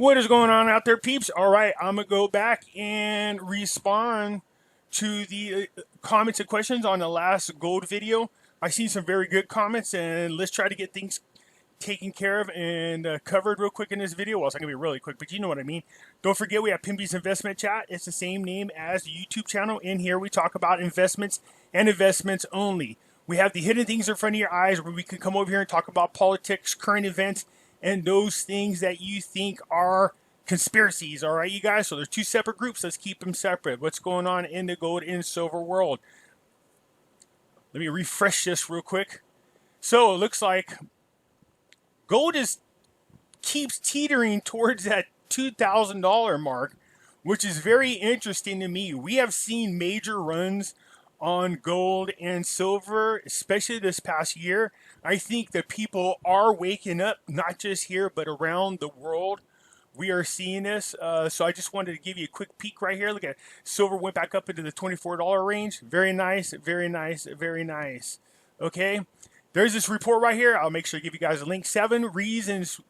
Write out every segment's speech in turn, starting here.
What is going on out there, peeps? All right, I'm going to go back and respond to the comments and questions on the last gold video. I see some very good comments, and let's try to get things taken care of and covered real quick in this video. Well, it's not going to be really quick, but you know what I mean. Don't forget, we have Pimpy's Investment Chat. It's the same name as the YouTube channel. In here, we talk about investments and investments only. We have the hidden things in front of your eyes where we can come over here and talk about politics, current events, and those things that you think are conspiracies. All right, you guys? So there's two separate groups. Let's keep them separate. What's going on in the gold and silver world? Let me refresh this real quick. So it looks like gold keeps teetering towards that $2,000 mark, which is very interesting to me. We have seen major runs on gold and silver, especially this past year. I think that people are waking up, not just here, but around the world. We are seeing this. So I just wanted to give you a quick peek right here. Look at silver went back up into the $24 range. Very nice, very nice, very nice. Okay. There's this report right here. I'll make sure to give you guys a link. 7 reasons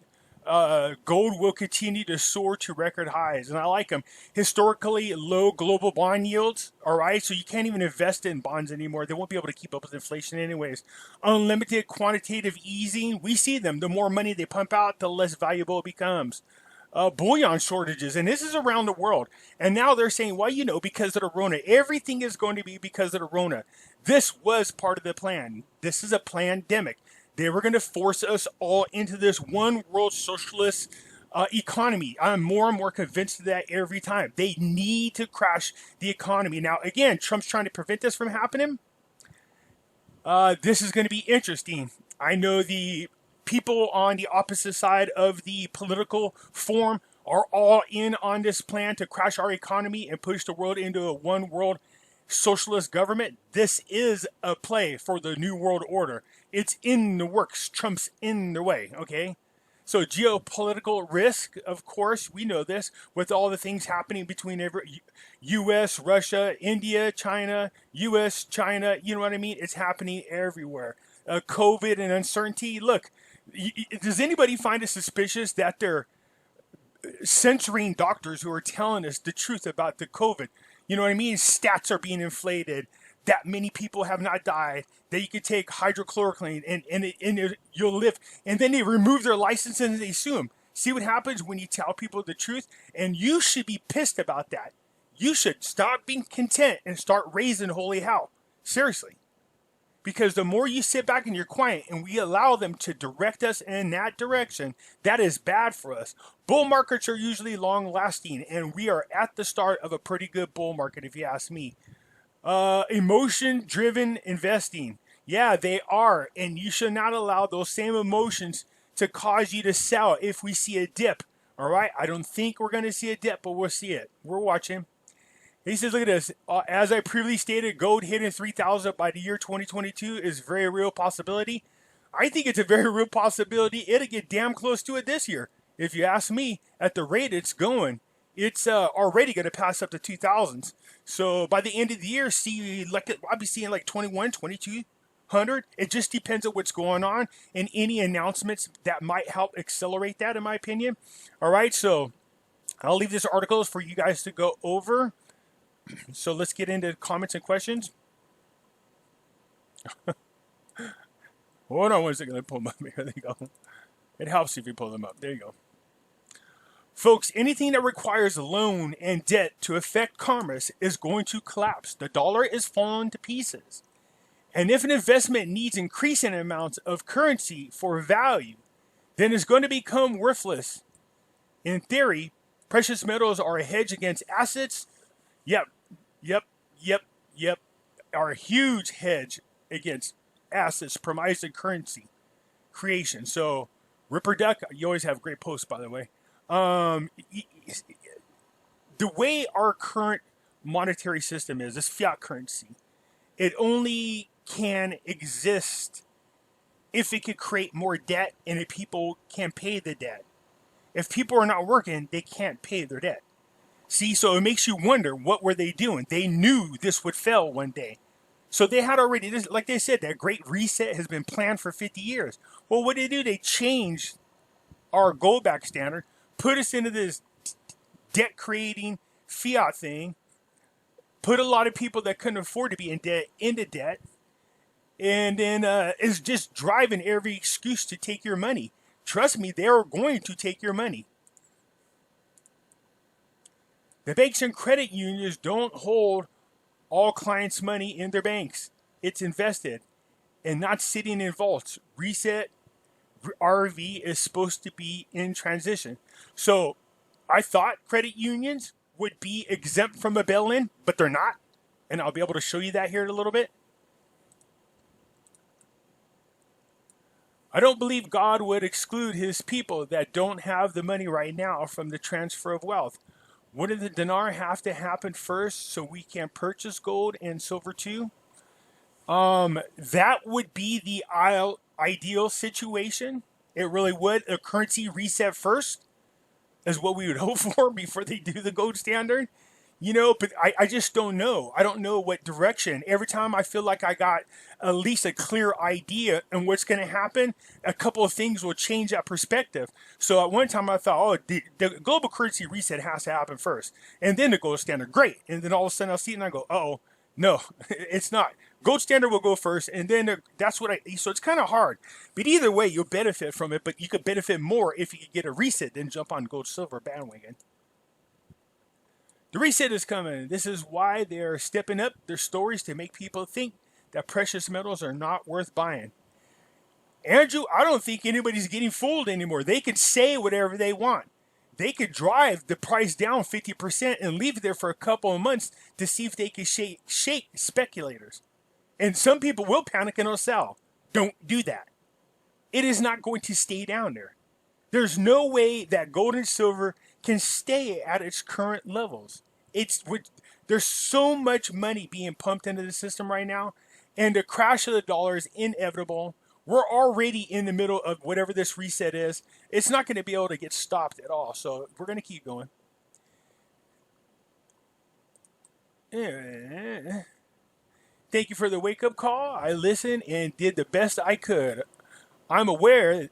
gold will continue to soar to record highs. And I like them. Historically low global bond yields. All right. So you can't even invest in bonds anymore. They won't be able to keep up with inflation anyways. Unlimited quantitative easing. We see them. The more money they pump out, the less valuable it becomes. Bullion shortages. And this is around the world. And now they're saying, well, you know, because of the Rona. Everything is going to be because of the Rona. This was part of the plan. This is a pandemic. They were going to force us all into this one world socialist economy. I'm more and more convinced of that every time. They need to crash the economy. Now, again, Trump's trying to prevent this from happening. This is going to be interesting. I know the people on the opposite side of the political form are all in on this plan to crash our economy and push the world into a one world socialist government. This is a play for the new world order. It's in the works. Trump's in the way. Okay. So geopolitical risk, of course, we know this with all the things happening between U.S., Russia, India, China, U.S., China. You know what I mean? It's happening everywhere. COVID and uncertainty. Look, does anybody find it suspicious that they're censoring doctors who are telling us the truth about the COVID? You know what I mean? Stats are being inflated. That many people have not died. That you could take hydrochloroquine and you'll live. And then they remove their license and they sue them. See what happens when you tell people the truth? And you should be pissed about that. You should stop being content and start raising holy hell. Seriously. Because the more you sit back and you're quiet and we allow them to direct us in that direction, that is bad for us. Bull markets are usually long lasting, and we are at the start of a pretty good bull market, if you ask me. Emotion driven investing. Yeah, they are. And you should not allow those same emotions to cause you to sell if we see a dip. All right. I don't think we're going to see a dip, but we'll see it. We're watching. He says, look at this. As I previously stated, gold hitting 3,000 by the year 2022 is a very real possibility. I think it's a very real possibility. It'll get damn close to it this year. If you ask me, at the rate it's going, it's already going to pass up to 2,000s. So by the end of the year, I'll be seeing like 21, 2,200. It just depends on what's going on and any announcements that might help accelerate that, in my opinion. All right, so I'll leave this article for you guys to go over. So let's get into comments and questions. Hold on one second. Let me pull them up. There you go. It helps if you pull them up. There you go. Folks, anything that requires loan and debt to affect commerce is going to collapse. The dollar is falling to pieces. And if an investment needs increasing amounts of currency for value, then it's going to become worthless. In theory, precious metals are a hedge against assets. Yep. Are a huge hedge against assets, premise and currency creation. So, Ripper Duck, you always have great posts, by the way. The way our current monetary system is, this fiat currency, it only can exist if it could create more debt and if people can pay the debt. If people are not working, they can't pay their debt. See, so it makes you wonder, what were they doing? They knew this would fail one day. So they had already, like they said, that great reset has been planned for 50 years. Well, what did they do? They changed our gold back standard, put us into this debt creating fiat thing, put a lot of people that couldn't afford to be in debt into debt, and then is just driving every excuse to take your money. Trust me, they're going to take your money. The banks and credit unions don't hold all clients' money in their banks. It's invested and not sitting in vaults. Reset RV is supposed to be in transition. So I thought credit unions would be exempt from a bail-in, but they're not. And I'll be able to show you that here in a little bit. I don't believe God would exclude his people that don't have the money right now from the transfer of wealth. Wouldn't the dinar have to happen first so we can purchase gold and silver too? That would be the ideal situation. It really would. A currency reset first is what we would hope for before they do the gold standard. You know, but I just don't know. I don't know what direction. Every time I feel like I got at least a clear idea on what's going to happen, a couple of things will change that perspective. So at one time I thought, oh, the global currency reset has to happen first. And then the gold standard, great. And then all of a sudden I'll see it and I go, uh-oh, no, it's not. Gold standard will go first. And then that's what so it's kind of hard. But either way, you'll benefit from it. But you could benefit more if you could get a reset than jump on gold silver bandwagon. The reset is coming. This is why they're stepping up their stories to make people think that precious metals are not worth buying. Andrew, I don't think anybody's getting fooled anymore. They can say whatever they want. They could drive the price down 50% and leave it there for a couple of months to see if they can shake speculators. And some people will panic and will sell. Don't do that. It is not going to stay down there. There's no way that gold and silver can stay at its current levels. There's so much money being pumped into the system right now, and the crash of the dollar is inevitable. We're already in the middle of whatever this reset is. It's not going to be able to get stopped at all, so we're going to keep going. Thank you for the wake-up call. I listened and did the best I could. I'm awed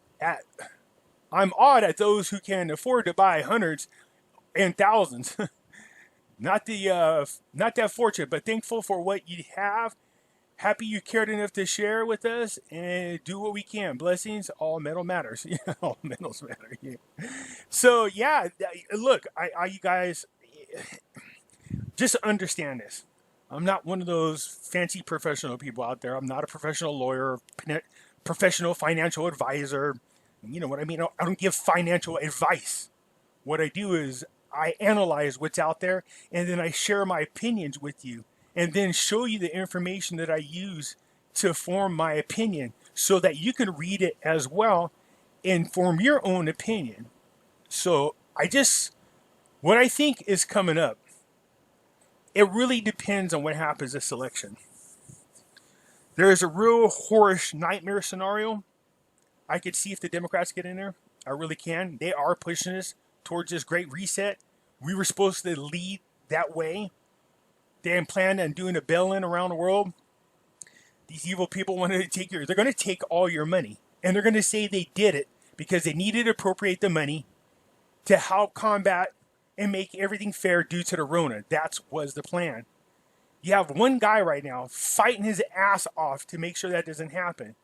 at those who can afford to buy hundreds and thousands. Not that fortunate, but thankful for what you have. Happy you cared enough to share with us and do what we can. Blessings. All metal matters. Yeah, all metals matter. Yeah. So yeah, look, you guys just understand this. I'm not one of those fancy professional people out there. I'm not a professional lawyer, professional financial advisor. You know what I mean? I don't give financial advice. What I do is I analyze what's out there, and then I share my opinions with you, and then show you the information that I use to form my opinion so that you can read it as well and form your own opinion. So what I think is coming up, it really depends on what happens this election. There is a real horror nightmare scenario. I could see if the Democrats get in there. I really can. They are pushing us towards this great reset. We were supposed to lead that way. They planned on doing a bail-in around the world. These evil people wanted to take they're going to take all your money. And they're going to say they did it because they needed to appropriate the money to help combat and make everything fair due to the Rona. That was the plan. You have one guy right now fighting his ass off to make sure that doesn't happen.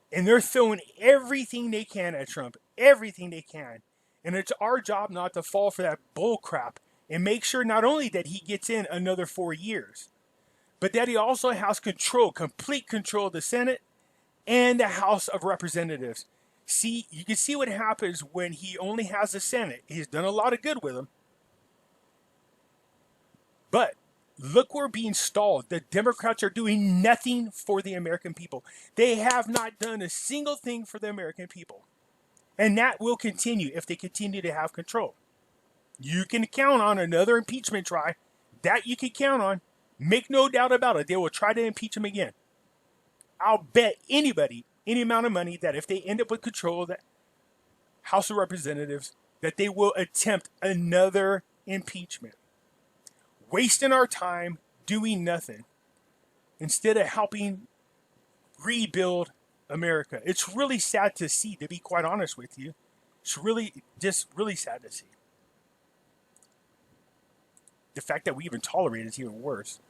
And they're throwing everything they can at Trump. Everything they can. And it's our job not to fall for that bull crap. And make sure not only that he gets in another 4 years, but that he also has control, complete control of the Senate and the House of Representatives. See, you can see what happens when he only has the Senate. He's done a lot of good with them. But look, we're being stalled. The Democrats are doing nothing for the American people. They have not done a single thing for the American people. And that will continue if they continue to have control. You can count on another impeachment try. That you can count on. Make no doubt about it. They will try to impeach him again. I'll bet anybody any amount of money that if they end up with control of the House of Representatives, that they will attempt another impeachment. Wasting our time doing nothing instead of helping rebuild America. It's really sad to see, to be quite honest with you. It's really, just really sad to see. The fact that we even tolerate it is even worse.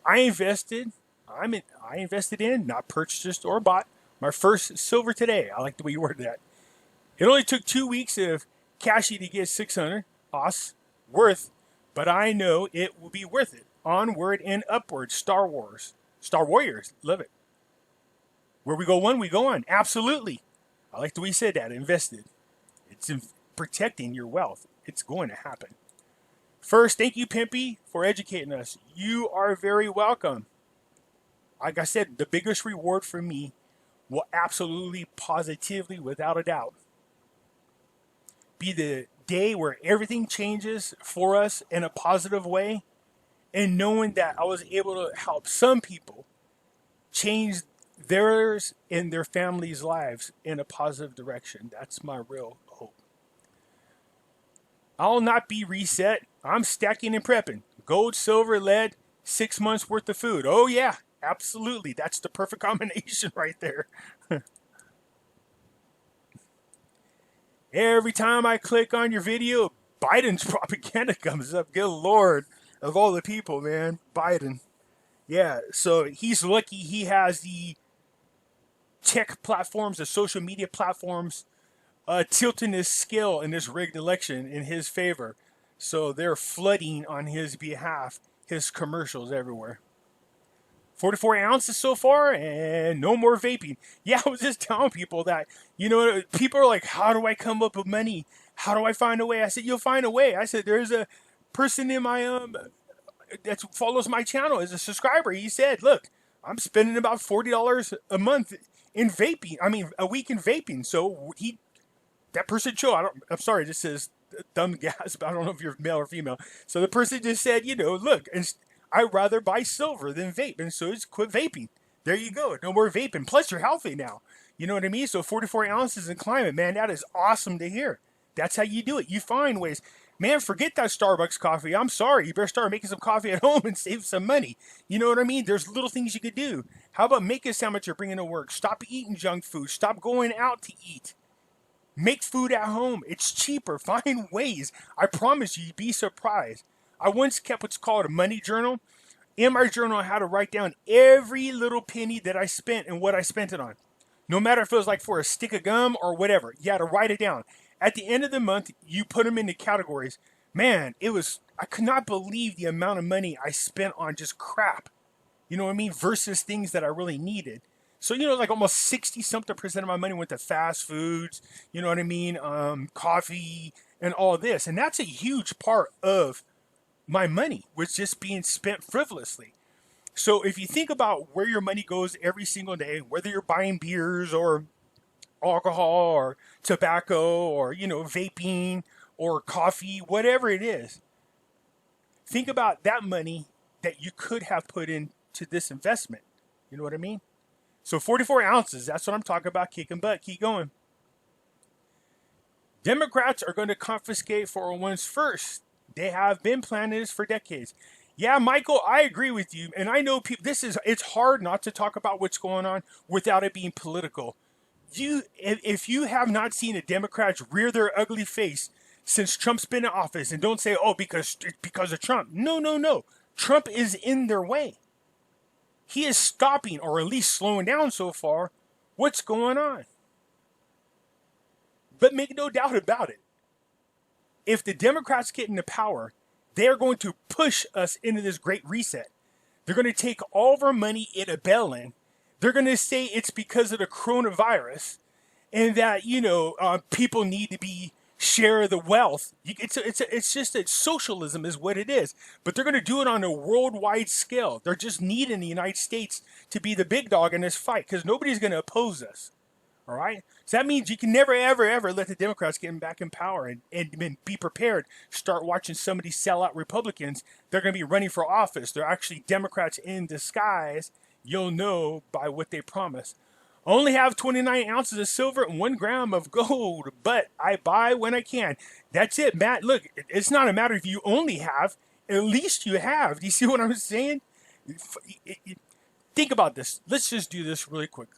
I invested, I invested in, not purchased or bought, my first silver today. I like the way you worded that. It only took 2 weeks of cashing to get 600 os worth, but I know it will be worth it. Onward and upward. Star Wars. Star Warriors. Love it. Where we go one, we go on. Absolutely. I like the way you said that. Invested. It's in protecting your wealth. It's going to happen. First, thank you, Pimpy, for educating us. You are very welcome. Like I said, the biggest reward for me will absolutely, positively, without a doubt, be the day where everything changes for us in a positive way, and knowing that I was able to help some people change theirs and their families' lives in a positive direction. That's my real hope. I'll not be reset. I'm stacking and prepping. Gold, silver, lead, 6 months worth of food. Oh yeah, absolutely. That's the perfect combination right there. Every time I click on your video, Biden's propaganda comes up. Good Lord, of all the people, man. Biden. Yeah, so he's lucky he has the tech platforms, the social media platforms, tilting his scale in this rigged election in his favor. So they're flooding on his behalf, his commercials everywhere. 44 ounces so far, and no more vaping. Yeah, I was just telling people that, people are like, how do I come up with money? How do I find a way? I said, you'll find a way. I said, there's a person in my, that follows my channel as a subscriber. He said, look, I'm spending about $40 a month in vaping. I mean, a week in vaping. So that person I'm sorry, this says dumb gas, but I don't know if you're male or female. So the person just said, look, I'd rather buy silver than vape. And so just quit vaping. There you go. No more vaping. Plus you're healthy now. You know what I mean? So 44 ounces in climate, man, that is awesome to hear. That's how you do it. You find ways. Man, forget that Starbucks coffee. I'm sorry. You better start making some coffee at home and save some money. You know what I mean? There's little things you could do. How about make a sandwich you're bringing to work? Stop eating junk food. Stop going out to eat. Make food at home. It's cheaper. Find ways. I promise you, you'd be surprised. I once kept what's called a money journal. In my journal, I had to write down every little penny that I spent and what I spent it on. No matter if it was like for a stick of gum or whatever. You had to write it down. At the end of the month, you put them into categories. Man, I could not believe the amount of money I spent on just crap. You know what I mean? Versus things that I really needed. So, like almost 60-something% of my money went to fast foods, you know what I mean? Coffee and all this. And that's a huge part of my money was just being spent frivolously. So if you think about where your money goes every single day, whether you're buying beers or alcohol or tobacco or, vaping or coffee, whatever it is, think about that money that you could have put into this investment. You know what I mean? So 44 ounces, that's what I'm talking about, kicking butt. Keep going. Democrats are going to confiscate 401s first. They have been planning this for decades. Yeah, Michael, I agree with you. And I know people, it's hard not to talk about what's going on without it being political. If you have not seen a Democrat rear their ugly face since Trump's been in office, and don't say, oh, because of Trump. No. Trump is in their way. He is stopping, or at least slowing down so far, what's going on. But make no doubt about it. If the Democrats get into power, they are going to push us into this great reset. They're going to take all of our money in a bail-in. They're going to say it's because of the coronavirus and that, people need to share the wealth. It's just that socialism is what it is. But they're going to do it on a worldwide scale. They're just needing the United States to be the big dog in this fight because nobody's going to oppose us. All right? So that means you can never, ever, ever let the Democrats get back in power and be prepared. Start watching somebody sell out Republicans. They're going to be running for office. They're actually Democrats in disguise. You'll know by what they promise. I only have 29 ounces of silver and 1 gram of gold, but I buy when I can. That's it, Matt. Look, it's not a matter if you only have. At least you have. Do you see what I'm saying? Think about this. Let's just do this really quick.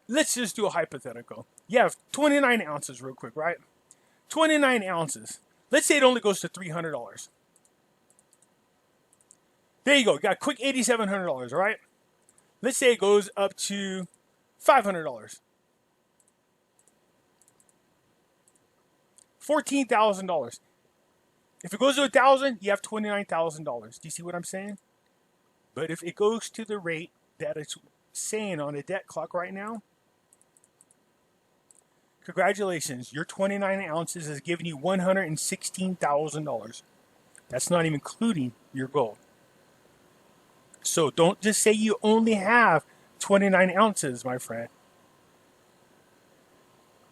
Let's just do a hypothetical. You have 29 ounces real quick, right? 29 ounces. Let's say it only goes to $300. There you go. You got a quick $8,700, all right? Let's say it goes up to $500. $14,000. If it goes to $1,000, you have $29,000. Do you see what I'm saying? But if it goes to the rate that it's saying on a debt clock right now, congratulations, your 29 ounces is giving you $116,000. That's not even including your gold. So don't just say you only have 29 ounces, my friend.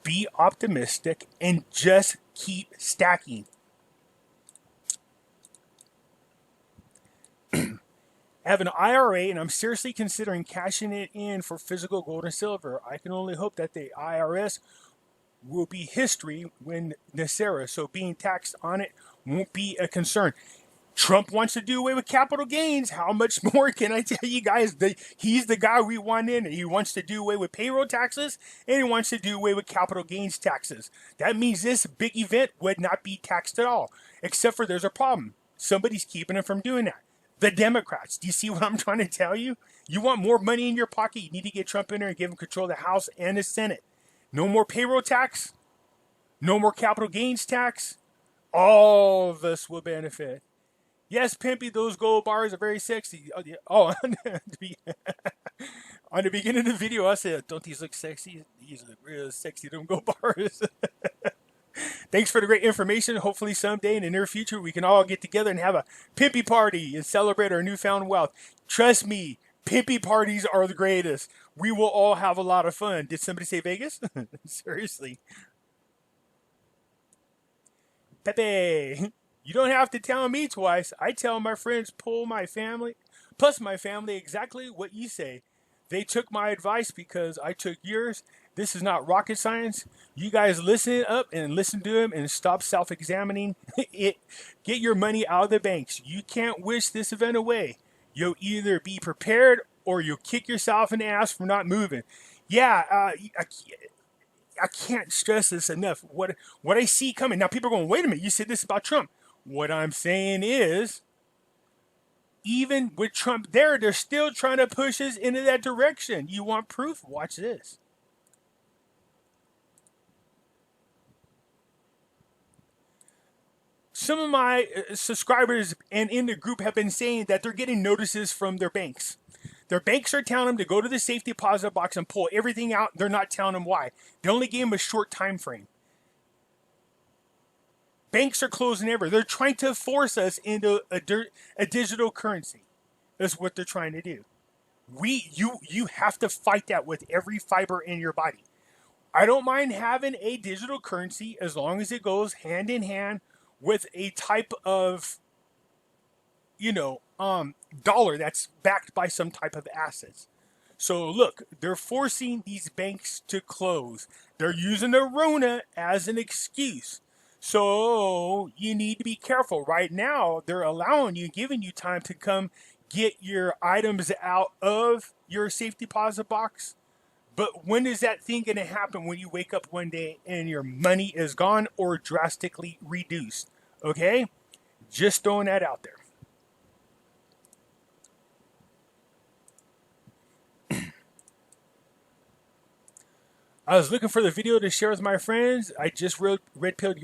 Be optimistic and just keep stacking. I have an IRA and I'm seriously considering cashing it in for physical gold and silver. I can only hope that the IRS will be history when NESARA, so being taxed on it won't be a concern. Trump wants to do away with capital gains. How much more can I tell you guys? He's the guy we want in. He wants to do away with payroll taxes, and he wants to do away with capital gains taxes. That means this big event would not be taxed at all, except for there's a problem. Somebody's keeping him from doing that. The Democrats. Do you see what I'm trying to tell you? You want more money in your pocket, you need to get Trump in there and give him control of the House and the Senate. No more payroll tax. No more capital gains tax. All of us will benefit. Yes, Pimpy, those gold bars are very sexy. Oh, on the beginning of the video, I said, don't these look sexy? These look real sexy, them gold bars. Thanks for the great information. Hopefully someday in the near future, we can all get together and have a Pimpy party and celebrate our newfound wealth. Trust me, Pimpy parties are the greatest. We will all have a lot of fun. Did somebody say Vegas? Seriously. Pepe. You don't have to tell me twice. I tell my friends, plus my family, exactly what you say. They took my advice because I took yours. This is not rocket science. You guys listen up and listen to him and stop self-examining it. Get your money out of the banks. You can't wish this event away. You'll either be prepared or you'll kick yourself in the ass for not moving. Yeah, I can't stress this enough. What I see coming. Now people are going, wait a minute, you said this about Trump. What I'm saying is, even with Trump there, they're still trying to push us into that direction. You want proof? Watch this. Some of my subscribers and in the group have been saying that they're getting notices from their banks. Their banks are telling them to go to the safe deposit box and pull everything out. They're not telling them why. They only gave them a short time frame. Banks are closing everywhere. They're trying to force us into a digital currency. That's what they're trying to do. You have to fight that with every fiber in your body. I don't mind having a digital currency as long as it goes hand in hand with a type of, dollar that's backed by some type of assets. So look, they're forcing these banks to close. They're using the Rona as an excuse. So you need to be careful. Right now, they're allowing you, giving you time to come get your items out of your safe deposit box. But when is that thing going to happen? When you wake up one day and your money is gone or drastically reduced? Okay? Just throwing that out there. I was looking for the video to share with my friends. I just red-pilled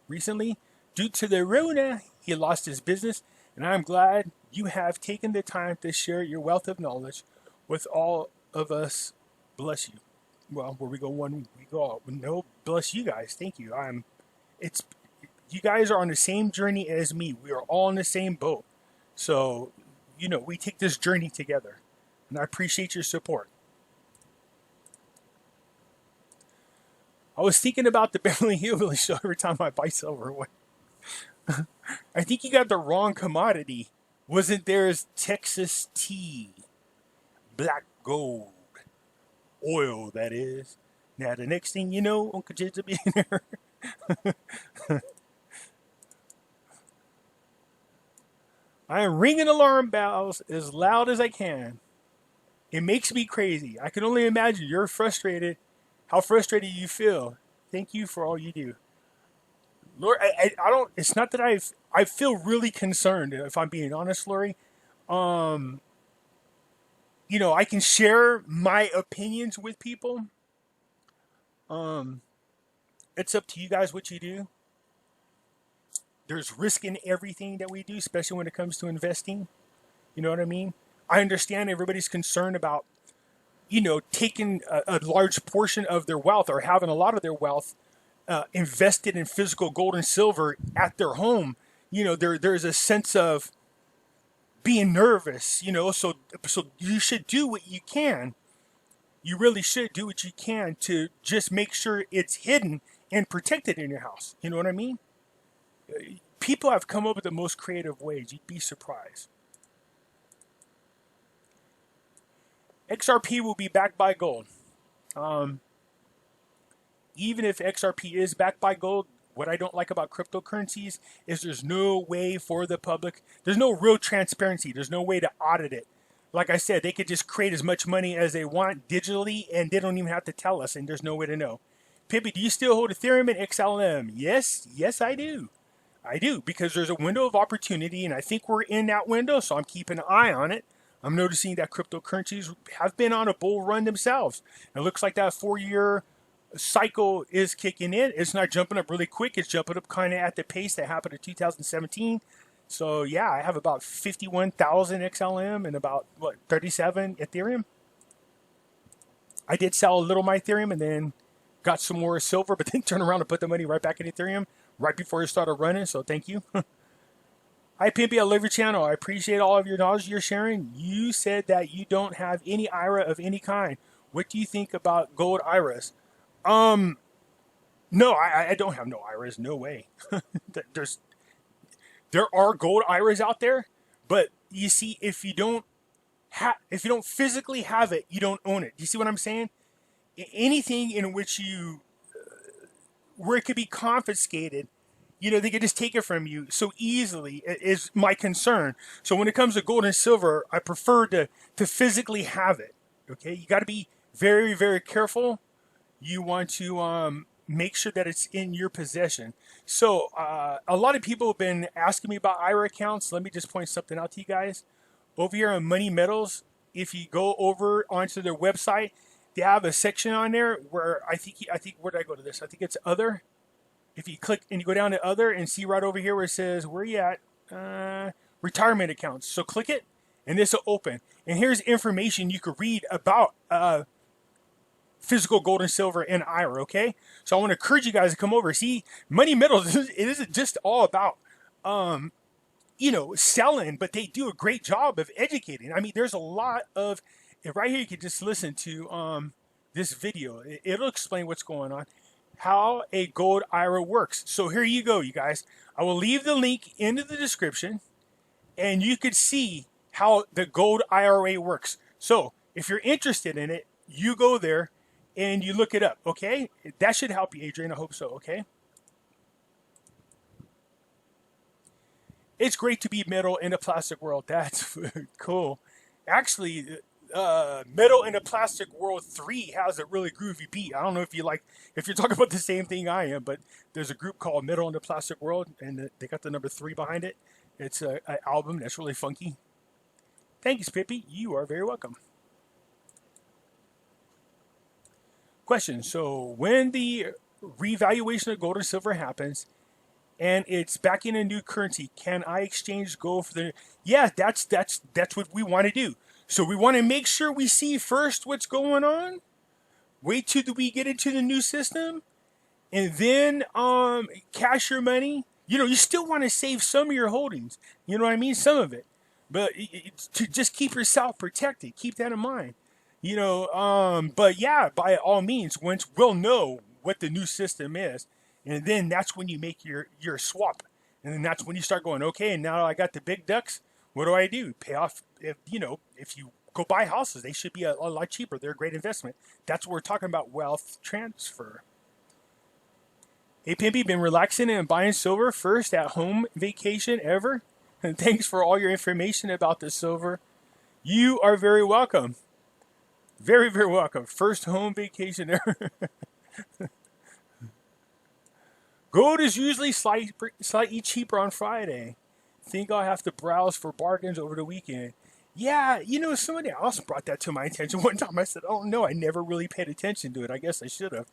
recently. Due to the Rona, he lost his business, and I'm glad you have taken the time to share your wealth of knowledge with all of us. Bless you. Well, where we go one, we go all. No, bless you guys. Thank you. You guys are on the same journey as me. We are all in the same boat. So, we take this journey together, and I appreciate your support. I was thinking about the Beverly Hillbillies show every time my bike's over. I think you got the wrong commodity. Wasn't theirs Texas tea? Black gold. Oil, that is. Now, the next thing you know, Uncle Jed's will be in there. I am ringing alarm bells as loud as I can. It makes me crazy. I can only imagine you're frustrated how frustrated you feel. Thank you for all you do. Lori, I don't, it's not that I feel really concerned, if I'm being honest, Lori. Um, I can share my opinions with people. Um, it's up to you guys what you do. There's risk in everything that we do, especially when it comes to investing. You know what I mean? I understand everybody's concerned about, taking a large portion of their wealth or having a lot of their wealth invested in physical gold and silver at their home. There's a sense of being nervous, so you should do what you can. You really should do what you can to just make sure it's hidden and protected in your house. You know what I mean? People have come up with the most creative ways. You'd be surprised. XRP will be backed by gold. Even if XRP is backed by gold, what I don't like about cryptocurrencies is there's no way for the public. There's no real transparency. There's no way to audit it. Like I said, they could just create as much money as they want digitally, and they don't even have to tell us, and there's no way to know. Pimpy, do you still hold Ethereum and XLM? Yes, I do. I do, because there's a window of opportunity, and I think we're in that window, so I'm keeping an eye on it. I'm noticing that cryptocurrencies have been on a bull run themselves. It looks like that 4-year cycle is kicking in. It's not jumping up really quick. It's jumping up kind of at the pace that happened in 2017. So yeah, I have about 51,000 XLM and about 37 Ethereum. I did sell a little of my Ethereum and then got some more silver, but then turned around and put the money right back in Ethereum right before it started running. So thank you. Hi Pimpy, I love your channel. I appreciate all of your knowledge you're sharing. You said that you don't have any IRA of any kind. What do you think about gold IRAs? No, I don't have no IRAs. No way. There are gold IRAs out there, but you see, if you don't physically have it, you don't own it. Do you see what I'm saying? Anything in which where it could be confiscated, they could just take it from you so easily is my concern. So when it comes to gold and silver, I prefer to physically have it. Okay, you got to be very, very careful. You want to make sure that it's in your possession. So a lot of people have been asking me about IRA accounts. Let me just point something out to you guys. Over here on Money Metals, if you go over onto their website, they have a section on there where I think where did I go to this? I think it's other. If you click and you go down to other and see right over here where it says, where are you at? Retirement accounts. So click it and this will open. And here's information you could read about physical gold and silver and IRA, okay? So I want to encourage you guys to come over. See, Money Metals, it isn't just all about, selling, but they do a great job of educating. I mean, there's a lot of, right here you can just listen to this video. It'll explain what's going on, how a gold IRA works. So here you go, you guys. I will leave the link into the description, and you could see how the gold IRA works. So if you're interested in it, you go there and you look it up, okay? That should help you, Adrian. I hope so, okay? It's great to be metal in a plastic world. That's cool. Actually, Metal in a Plastic World 3 has a really groovy beat. I don't know if you're talking about the same thing I am, but there's a group called Metal in a Plastic World, and they got the number 3 behind it. It's an album that's really funky. Thanks, Pimpy. You are very welcome. Question. So when the revaluation of gold or silver happens and it's backing a new currency, can I exchange gold for the... Yeah, that's what we want to do. So we want to make sure we see first what's going on. Wait till we get into the new system. And then cash your money. You still want to save some of your holdings. You know what I mean? Some of it. But to just keep yourself protected. Keep that in mind. But yeah, by all means, once we'll know what the new system is. And then that's when you make your swap. And then that's when you start going, okay, now I got the big ducks. What do I do? Pay off, if you go buy houses, they should be a lot cheaper. They're a great investment. That's what we're talking about, wealth transfer. Hey, Pimpy, been relaxing and buying silver first at home vacation ever? And thanks for all your information about the silver. You are very welcome. Very, very welcome. First home vacation ever. Gold is usually slightly cheaper on Friday. Think I'll have to browse for bargains over the weekend. Yeah, you know, somebody else brought that to my attention one time. I said, oh no, I never really paid attention to it. I guess I should have.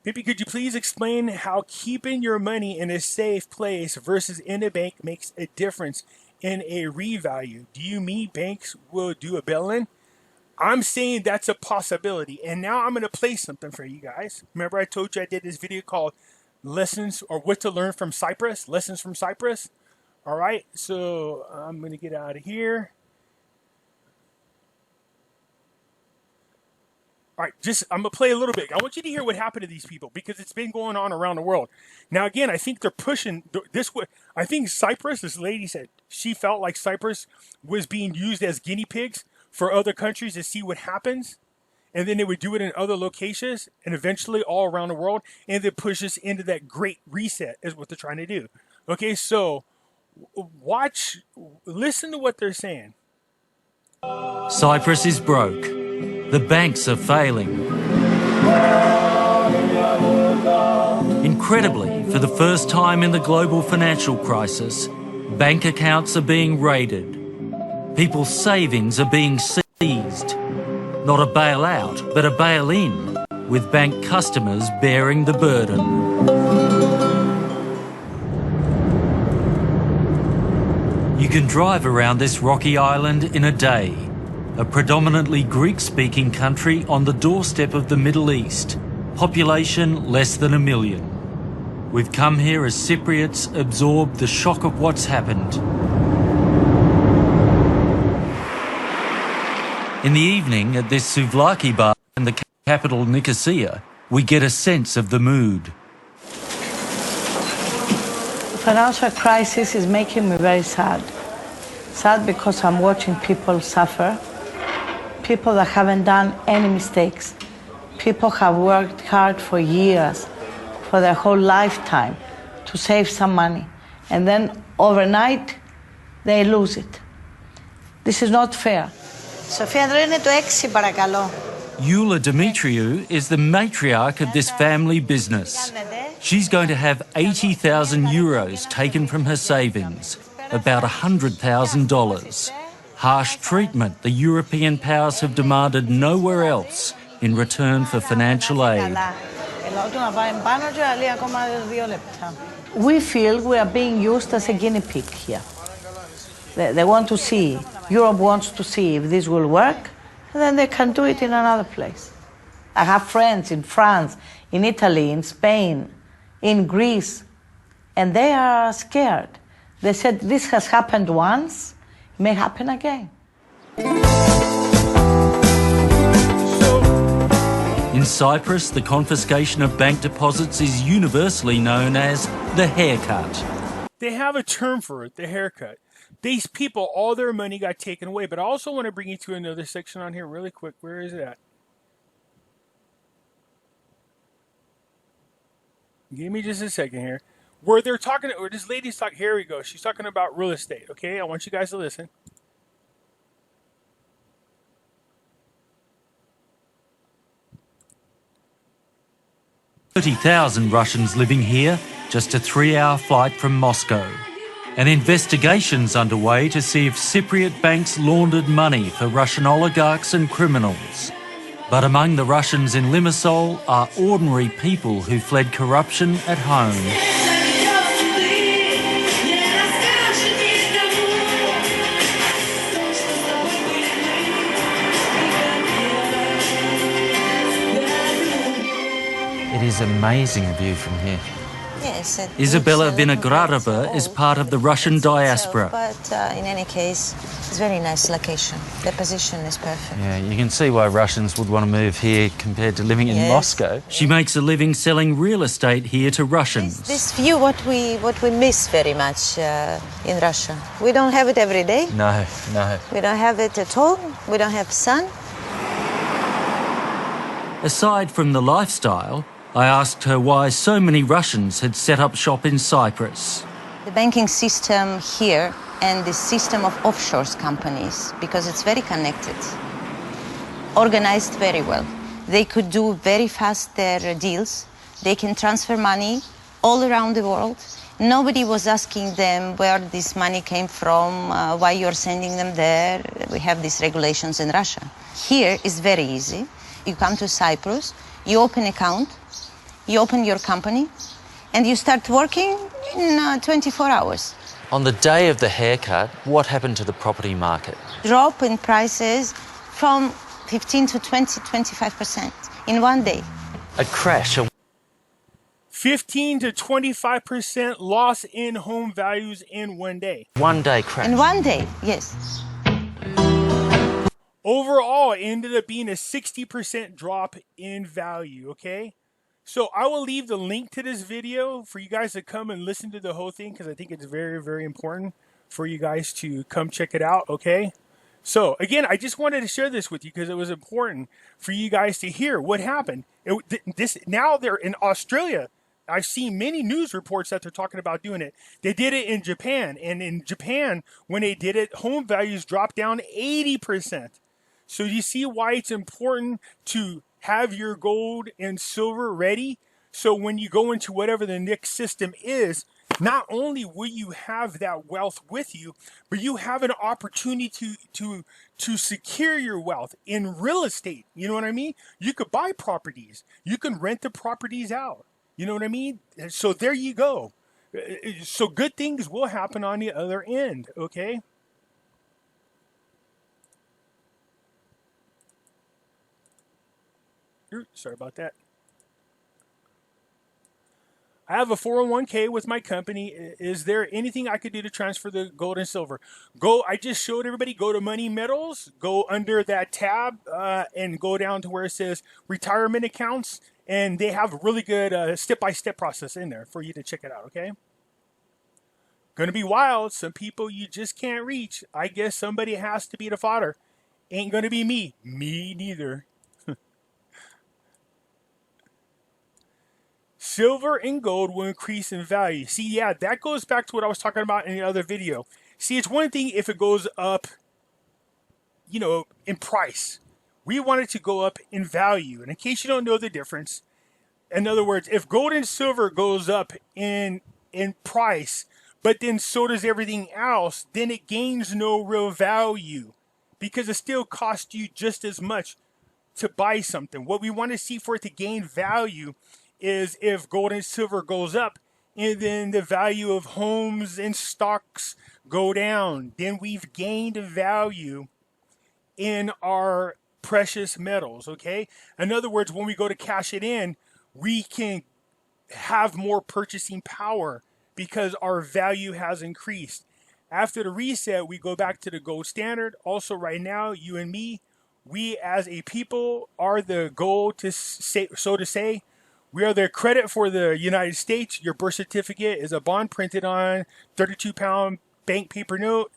Pimpy, could you please explain how keeping your money in a safe place versus in a bank makes a difference in a revalue? Do you mean banks will do a bail-in? I'm saying that's a possibility. And now I'm going to play something for you guys. Remember I told you I did this video called Lessons or What to Learn from Cyprus? Lessons from Cyprus. All right, so I'm going to get out of here. All right, I'm going to play a little bit. I want you to hear what happened to these people because it's been going on around the world. Now, again, I think they're pushing this way. I think Cyprus, this lady said she felt like Cyprus was being used as guinea pigs for other countries to see what happens. And then they would do it in other locations and eventually all around the world. And then push us into that great reset is what they're trying to do. Okay, so listen to what they're saying. Cyprus is broke. The banks are failing. Incredibly, for the first time in the global financial crisis, bank accounts are being raided. People's savings are being seized. Not a bailout, but a bail-in, with bank customers bearing the burden. You can drive around this rocky island in a day. A predominantly Greek-speaking country on the doorstep of the Middle East, population less than 1 million. We've come here as Cypriots absorb the shock of what's happened. In the evening at this souvlaki bar in the capital Nicosia, we get a sense of the mood. The financial crisis is making me very sad. Sad because I'm watching people suffer. People that haven't done any mistakes. People have worked hard for years, for their whole lifetime, to save some money. And then overnight, they lose it. This is not fair. Sofia, είναι το 6, παρακαλώ. Eula Dimitriou is the matriarch of this family business. She's going to have 80,000 euros taken from her savings, about $100,000. Harsh treatment the European powers have demanded nowhere else in return for financial aid. We feel we are being used as a guinea pig here. They want to see, Europe wants to see if this will work, and then they can do it in another place. I have friends in France, in Italy, in Spain, in Greece, and they are scared. They said this has happened once, it may happen again. In Cyprus, the confiscation of bank deposits is universally known as the haircut. They have a term for it, the haircut. These people, all their money got taken away. But I also want to bring you to another section on here really quick. Where is it at? Give me just a second here. Where they're talking, or this lady's talking, here we go. She's talking about real estate, okay? I want you guys to listen. "30,000 Russians living here, just a 3-hour flight from Moscow. An investigation's underway to see if Cypriot banks laundered money for Russian oligarchs and criminals. But among the Russians in Limassol are ordinary people who fled corruption at home. It is an amazing view from here. Yes, Isabella Vinogradova is part of the Russian diaspora. But in any case, it's a very nice location. The position is perfect. Yeah, you can see why Russians would want to move here compared to living in Moscow. She makes a living selling real estate here to Russians. This view, what we miss very much in Russia. We don't have it every day. No. We don't have it at all. We don't have sun. Aside from the lifestyle, I asked her why so many Russians had set up shop in Cyprus. The banking system here and the system of offshore companies, because it's very connected, organized very well. They could do very fast their deals. They can transfer money all around the world. Nobody was asking them where this money came from, why you're sending them there. We have these regulations in Russia. Here is very easy. You come to Cyprus, you open an account, you open your company, and you start working in 24 hours. On the day of the haircut, what happened to the property market? Drop in prices from 15 to 20, 25% in one day. A crash. 15 to 25% loss in home values in one day. One day crash. In one day, yes. Overall, it ended up being a 60% drop in value, okay? So I will leave the link to this video for you guys to come and listen to the whole thing because I think it's very, very important for you guys to come check it out, okay? So again, I just wanted to share this with you because it was important for you guys to hear what happened. Now they're in Australia. I've seen many news reports that they're talking about doing it. They did it in Japan, and in Japan, when they did it, home values dropped down 80%. So you see why it's important to have your gold and silver ready. So when you go into whatever the next system is, not only will you have that wealth with you, but you have an opportunity to secure your wealth in real estate. You know what I mean? You could buy properties. You can rent the properties out. You know what I mean? So there you go. So good things will happen on the other end, okay? Sorry about that. I have a 401k with my company. Is there anything I could do to transfer the gold and silver? I just showed everybody, go to Money Metals, go under that tab and go down to where it says retirement accounts. And they have a really good step-by-step process in there for you to check it out, okay? Gonna be wild. Some people you just can't reach. I guess somebody has to be the fodder. Ain't gonna be me. Me neither. Silver and gold will increase in value. See, yeah, that goes back to what I was talking about in the other video. See, it's one thing if it goes up, you know, in price. We want it to go up in value. And in case you don't know the difference, in other words, if gold and silver goes up in price, but then so does everything else, then it gains no real value because it still costs you just as much to buy something. What we want to see for it to gain value is if gold and silver goes up and then the value of homes and stocks go down, then we've gained value in our precious metals, okay? In other words, when we go to cash it in, we can have more purchasing power because our value has increased. After the reset, we go back to the gold standard. Also, right now, you and me, we as a people are the gold, to say, so to say. We are the credit for the United States. Your birth certificate is a bond printed on 32-pound bank paper note.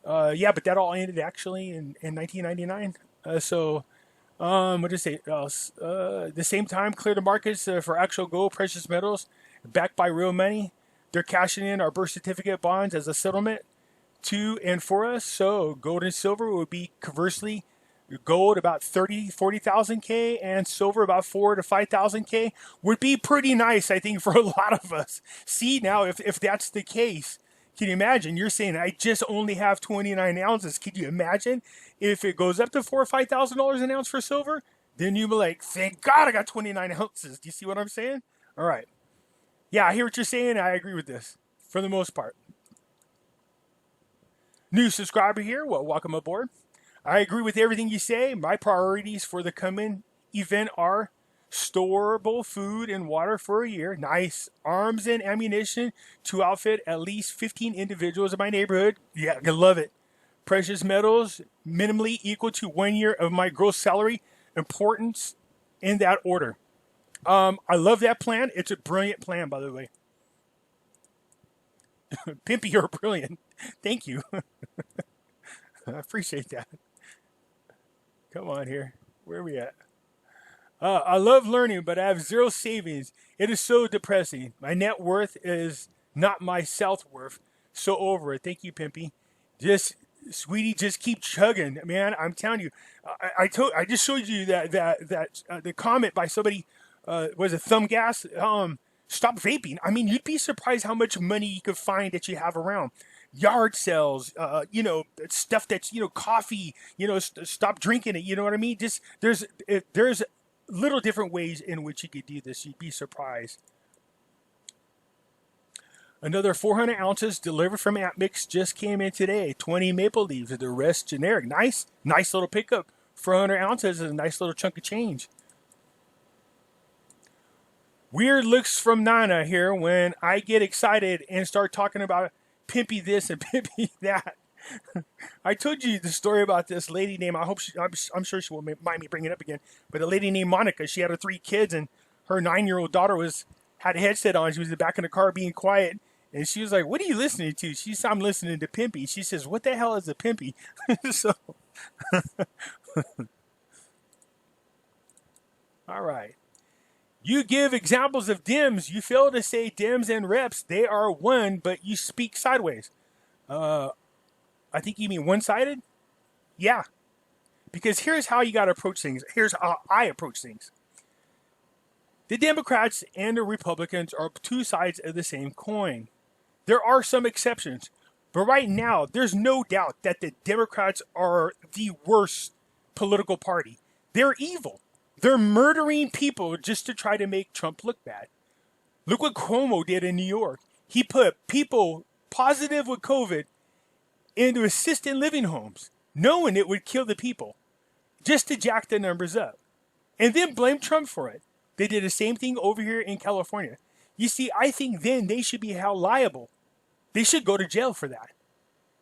Yeah, but that all ended actually in 1999. What did it say? The same time, clear the markets for actual gold, precious metals, backed by real money. They're cashing in our birth certificate bonds as a settlement to and for us. So gold and silver would be conversely, gold about 40,000 K and silver about 4,000 to 5,000 K would be pretty nice, I think, for a lot of us. See, now if that's the case, can you imagine? You're saying I just only have 29 ounces. Can you imagine if it goes up to $4,000 or $5,000 an ounce for silver? Then you'll be like, thank God I got 29 ounces. Do you see what I'm saying? All right. Yeah, I hear what you're saying. I agree with this for the most part. New subscriber here. Well, welcome aboard. I agree with everything you say. My priorities for the coming event are storable food and water for a year. Nice. Arms and ammunition to outfit at least 15 individuals in my neighborhood. Yeah, I love it. Precious metals, minimally equal to 1 year of my gross salary. Importance in that order. I love that plan. It's a brilliant plan, by the way. Pimpy, you're brilliant. Thank you. I appreciate that. Come on here. Where are we at? I love learning, but I have zero savings. It is so depressing. My net worth is not my self-worth. So over it. Thank you, Pimpy. Just, sweetie, just keep chugging, man. I'm telling you. I just showed you that the comment by somebody, was it Thumb Gas? Stop vaping. I mean, you'd be surprised how much money you could find that you have around. Yard sales, stuff that's, coffee, stop drinking it. You know what I mean? Just, there's little different ways in which you could do this. You'd be surprised. Another 400 ounces delivered from Mix just came in today. 20 maple leaves, the rest generic. Nice little pickup. 400 ounces is a nice little chunk of change. Weird looks from Nana here when I get excited and start talking about Pimpy this and Pimpy that. I told you the story about this lady named, I'm sure she won't mind me bringing it up again, but a lady named Monica. She had her 3 kids, and her 9-year-old daughter had a headset on. She was in the back of the car being quiet, and she was like, "What are you listening to?" She said, "I'm listening to Pimpy." She says, "What the hell is a Pimpy?" So, all right. You give examples of DIMs. You fail to say DIMs and reps. They are one, but you speak sideways. I think you mean one-sided? Yeah. Because here's how you got to approach things. Here's how I approach things. The Democrats and the Republicans are 2 sides of the same coin. There are some exceptions. But right now, there's no doubt that the Democrats are the worst political party. They're evil. They're murdering people just to try to make Trump look bad. Look what Cuomo did in New York. He put people positive with COVID into assisted living homes, knowing it would kill the people, just to jack the numbers up. And then blame Trump for it. They did the same thing over here in California. You see, I think then they should be held liable. They should go to jail for that.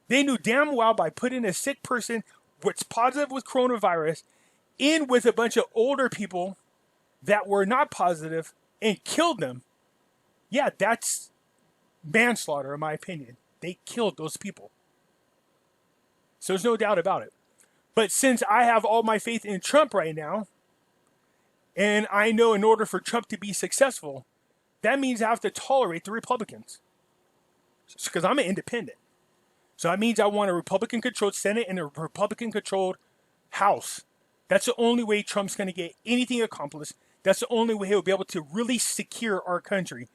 They knew damn well by putting a sick person what's positive with coronavirus in with a bunch of older people that were not positive and killed them. Yeah, that's manslaughter in my opinion. They killed those people. So there's no doubt about it. But since I have all my faith in Trump right now, and I know in order for Trump to be successful, that means I have to tolerate the Republicans. Because I'm an independent. So that means I want a Republican-controlled Senate and a Republican-controlled House. That's the only way Trump's going to get anything accomplished. That's the only way he'll be able to really secure our country.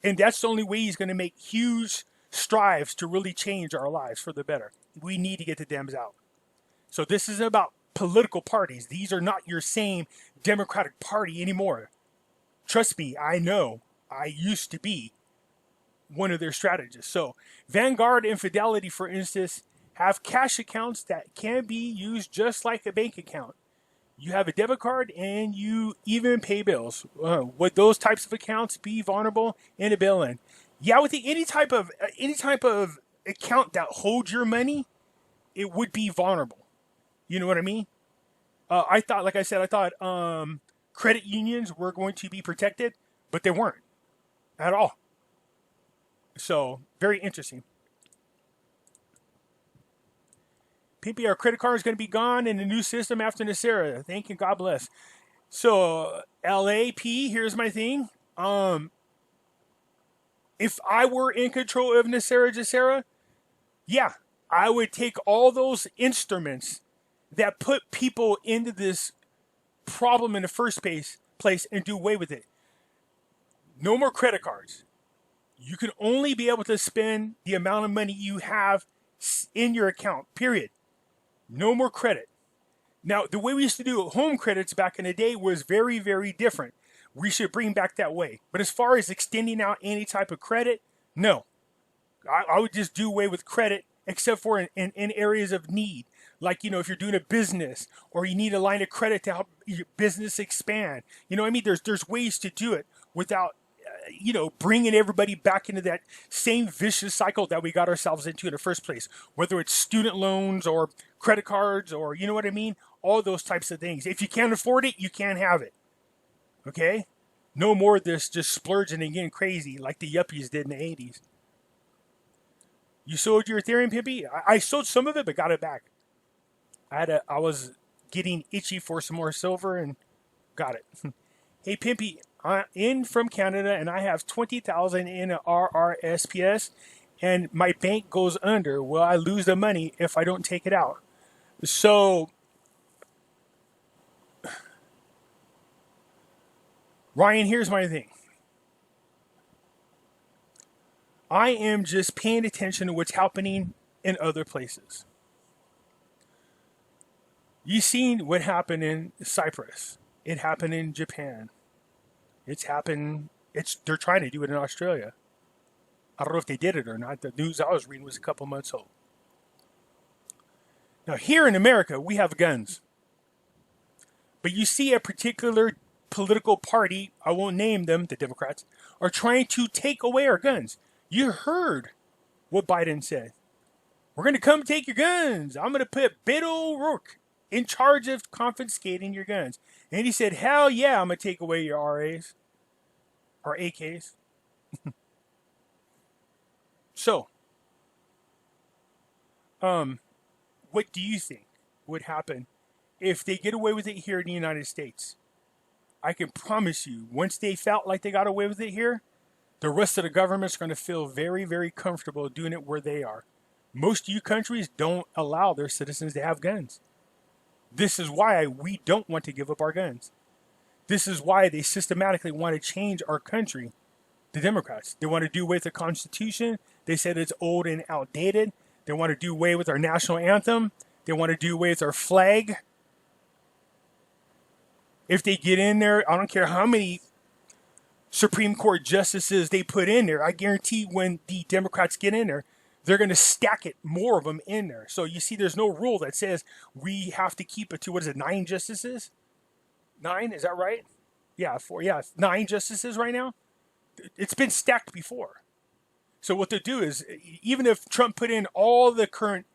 And that's the only way he's going to make huge strides to really change our lives for the better. We need to get the Dems out. So this isn't about political parties. These are not your same Democratic Party anymore. Trust me, I know. I used to be one of their strategists. So Vanguard and Fidelity, for instance, have cash accounts that can be used just like a bank account. You have a debit card and you even pay bills. Would those types of accounts be vulnerable in a bail-in? Yeah, with any type of account that holds your money, it would be vulnerable. You know what I mean? I thought credit unions were going to be protected, but they weren't at all. So very interesting. Pimpy, our credit card is going to be gone in the new system after NESARA. Thank you. God bless. So, LAP, here's my thing. If I were in control of NESARA, GESARA, yeah, I would take all those instruments that put people into this problem in the first place and do away with it. No more credit cards. You can only be able to spend the amount of money you have in your account, period. No more credit. Now, the way we used to do home credits back in the day was very, very different. We should bring back that way. But as far as extending out any type of credit, no. I would just do away with credit except for in areas of need. Like, if you're doing a business or you need a line of credit to help your business expand. You know what I mean? There's ways to do it without, bringing everybody back into that same vicious cycle that we got ourselves into in the first place. Whether it's student loans or credit cards or, you know what I mean? All those types of things. If you can't afford it, you can't have it. Okay? No more of this just splurging and getting crazy like the yuppies did in the 80s. You sold your Ethereum, Pimpy? I sold some of it, but got it back. I was getting itchy for some more silver and got it. Hey, Pimpy, in from Canada, and I have 20,000 in a RRSPs, and my bank goes under. Well, I lose the money if I don't take it out. So, Ryan, here's my thing. I am just paying attention to what's happening in other places. You seen what happened in Cyprus. It happened in Japan. They're trying to do it in Australia. I don't know if they did it or not. The news I was reading was a couple months old. Now, here in America, we have guns. But you see a particular political party, I won't name them, the Democrats, are trying to take away our guns. You heard what Biden said. We're going to come take your guns. I'm going to put Beto O'Rourke in charge of confiscating your guns. And he said, hell yeah, I'm going to take away your RAs or AKs. So, what do you think would happen if they get away with it here in the United States? I can promise you, once they felt like they got away with it here, the rest of the government's going to feel very, very comfortable doing it where they are. Most of you countries don't allow their citizens to have guns. This is why we don't want to give up our guns. This is why they systematically want to change our country. The Democrats, they want to do away with the Constitution. They said it's old and outdated. They want to do away with our national anthem. They want to do away with our flag. If they get in there, I don't care how many Supreme Court justices they put in there, I guarantee when the Democrats get in there, they're going to stack it, more of them in there. So you see, there's no rule that says we have to keep it to, 9 justices? 9, is that right? Yeah, 9 justices right now. It's been stacked before. So what they'll do is, even if Trump put in all the current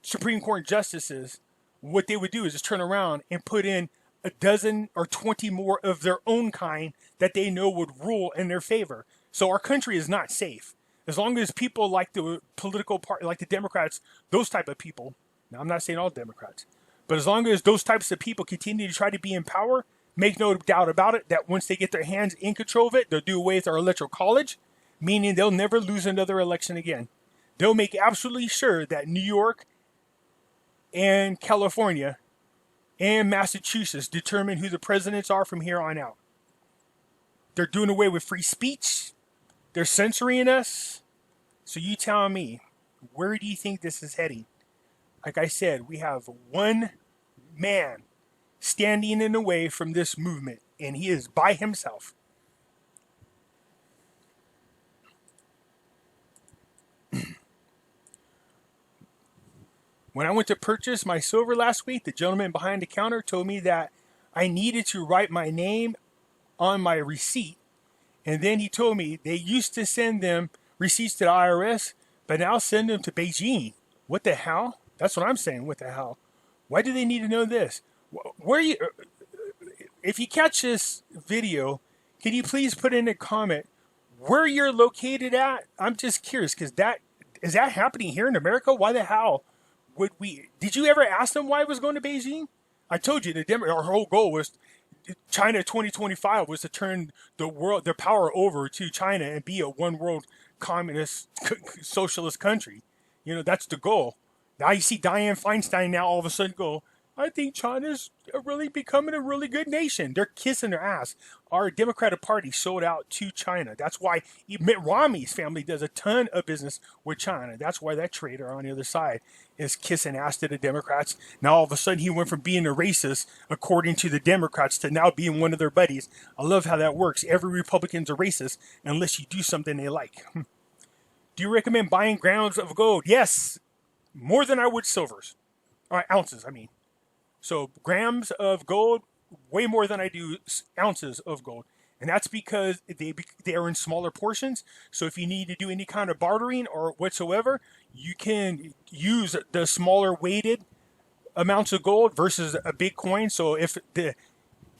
Supreme Court justices, what they would do is just turn around and put in a dozen or 20 more of their own kind that they know would rule in their favor. So our country is not safe. As long as people like the political party, like the Democrats, those type of people, now I'm not saying all Democrats, but as long as those types of people continue to try to be in power, make no doubt about it that once they get their hands in control of it, they'll do away with our electoral college, meaning they'll never lose another election again. They'll make absolutely sure that New York and California and Massachusetts determine who the presidents are from here on out. They're doing away with free speech. They're censoring us. So you tell me, where do you think this is heading? Like I said, we have one man standing in the way from this movement, and he is by himself. When I went to purchase my silver last week, the gentleman behind the counter told me that I needed to write my name on my receipt. And then he told me they used to send them receipts to the IRS, but now send them to Beijing. What the hell? That's what I'm saying. What the hell? Why do they need to know this? Where you? If you catch this video, can you please put in a comment where you're located at? I'm just curious, because is that happening here in America? Why the hell would we? Did you ever ask them why it was going to Beijing? I told you our whole goal was China 2025 was to turn their power over to China and be a one world communist socialist country. That's the goal. Now you see Dianne Feinstein now all of a sudden go, I think China's really becoming a really good nation. They're kissing their ass. Our Democratic Party sold out to China. That's why Mitt Romney's family does a ton of business with China. That's why that traitor on the other side is kissing ass to the Democrats. Now all of a sudden he went from being a racist, according to the Democrats, to now being one of their buddies. I love how that works. Every Republican's a racist unless you do something they like. Do you recommend buying grams of gold? Yes, more than I would silvers. All right, ounces, I mean. So grams of gold, way more than I do ounces of gold. And that's because they are in smaller portions. So if you need to do any kind of bartering or whatsoever, you can use the smaller weighted amounts of gold versus a big coin. So if the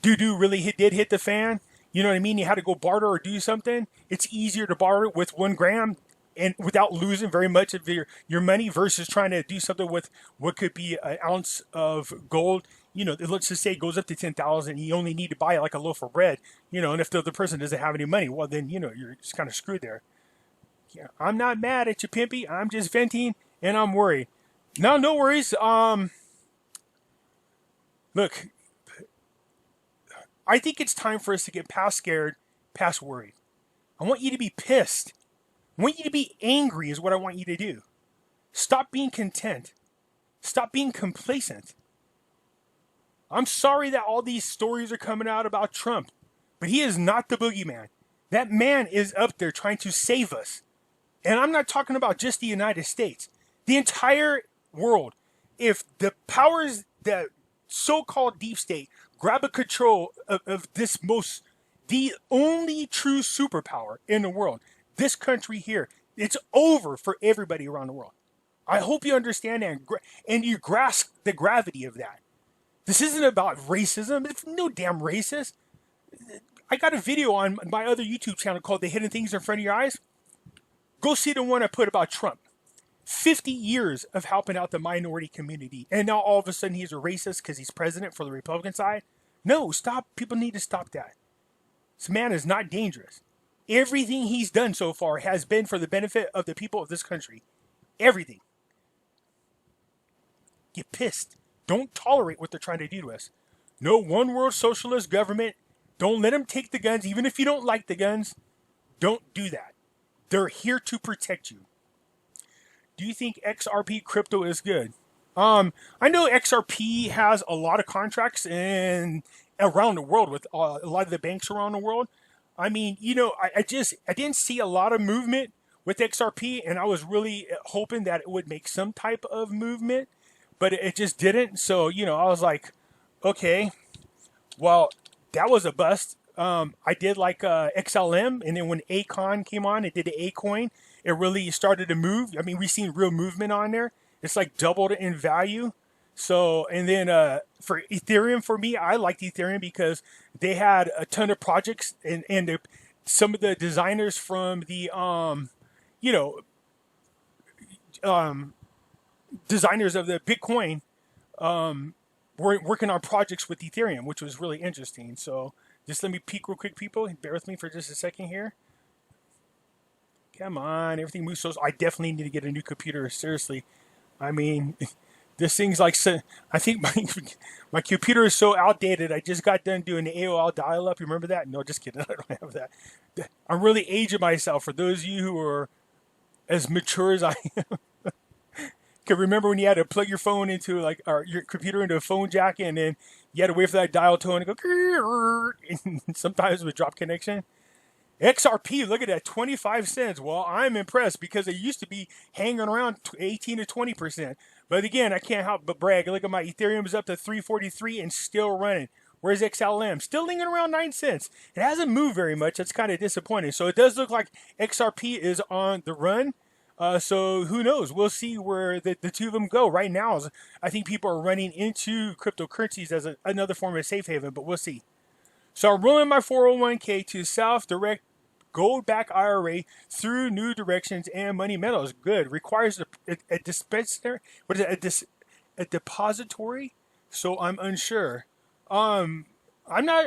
doo-doo really did hit the fan, you know what I mean? You had to go barter or do something. It's easier to barter with 1 gram and without losing very much of your money versus trying to do something with what could be an ounce of gold, let's just say it goes up to 10,000, you only need to buy like a loaf of bread, and if the other person doesn't have any money, well, then, you're just kind of screwed there. Yeah, I'm not mad at you, Pimpy. I'm just venting, and I'm worried. No, no worries. Look, I think it's time for us to get past scared, past worried. I want you to be pissed. I want you to be angry is what I want you to do. Stop being content. Stop being complacent. I'm sorry that all these stories are coming out about Trump, but he is not the boogeyman. That man is up there trying to save us. And I'm not talking about just the United States. The entire world. If the powers, the so-called deep state, grab a control of the only true superpower in the world, this country here, it's over for everybody around the world. I hope you understand that and you grasp the gravity of that. This isn't about racism. It's no damn racist. I got a video on my other YouTube channel called The Hidden Things in Front of Your Eyes. Go see the one I put about Trump. 50 years of helping out the minority community. And now all of a sudden he's a racist because he's president for the Republican side. No, stop. People need to stop that. This man is not dangerous. Everything he's done so far has been for the benefit of the people of this country. Everything. Get pissed. Don't tolerate what they're trying to do to us. No one world socialist government. Don't let them take the guns, even if you don't like the guns. Don't do that. They're here to protect you. Do you think XRP crypto is good? I know XRP has a lot of contracts around the world with a lot of the banks around the world. I mean, I didn't see a lot of movement with XRP, and I was really hoping that it would make some type of movement, but it just didn't. So, I was like, okay, well, that was a bust. I did like XLM, and then when Acon came on, it did the A coin. It really started to move. I mean, we've seen real movement on there. It's like doubled in value. So, and then for Ethereum, for me, I liked Ethereum because they had a ton of projects, and some of the designers from the designers of the Bitcoin were working on projects with Ethereum, which was really interesting. So just let me peek real quick, people. Bear with me for just a second here. Come on, everything moves so. I definitely need to get a new computer. Seriously, I mean, this thing's like. I think my computer is so outdated. I just got done doing the AOL dial-up. You remember that? No, just kidding. I don't have that. I'm really aging myself. For those of you who are as mature as I am, can remember when you had to plug your phone into your computer into a phone jack, and then you had to wait for that dial tone to go, and sometimes it would drop connection. XRP, look at that, 25 cents. Well, I'm impressed because it used to be hanging around 18 to 20%. But again, I can't help but brag. Look at my Ethereum is up to 343 and still running. Where's XLM? Still lingering around 9 cents. It hasn't moved very much. That's kind of disappointing. So it does look like XRP is on the run. So who knows? We'll see where the two of them go. Right now, I think people are running into cryptocurrencies as another form of safe haven, but we'll see. So I'm rolling my 401k to self-direct gold-backed IRA through new directions and money metals. Good. Requires a dispenser. What is it? A depository? So I'm unsure. I'm not,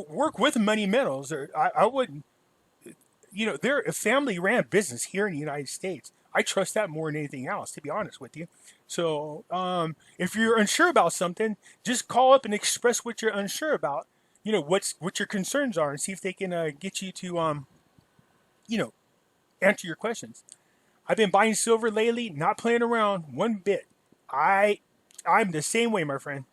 work with money metals. Or I wouldn't, they're a family-ran business here in the United States. I trust that more than anything else, to be honest with you. So if you're unsure about something, just call up and express what you're unsure about. What your concerns are, and see if they can get you to, answer your questions. I've been buying silver lately, not playing around one bit. I'm the same way, my friend.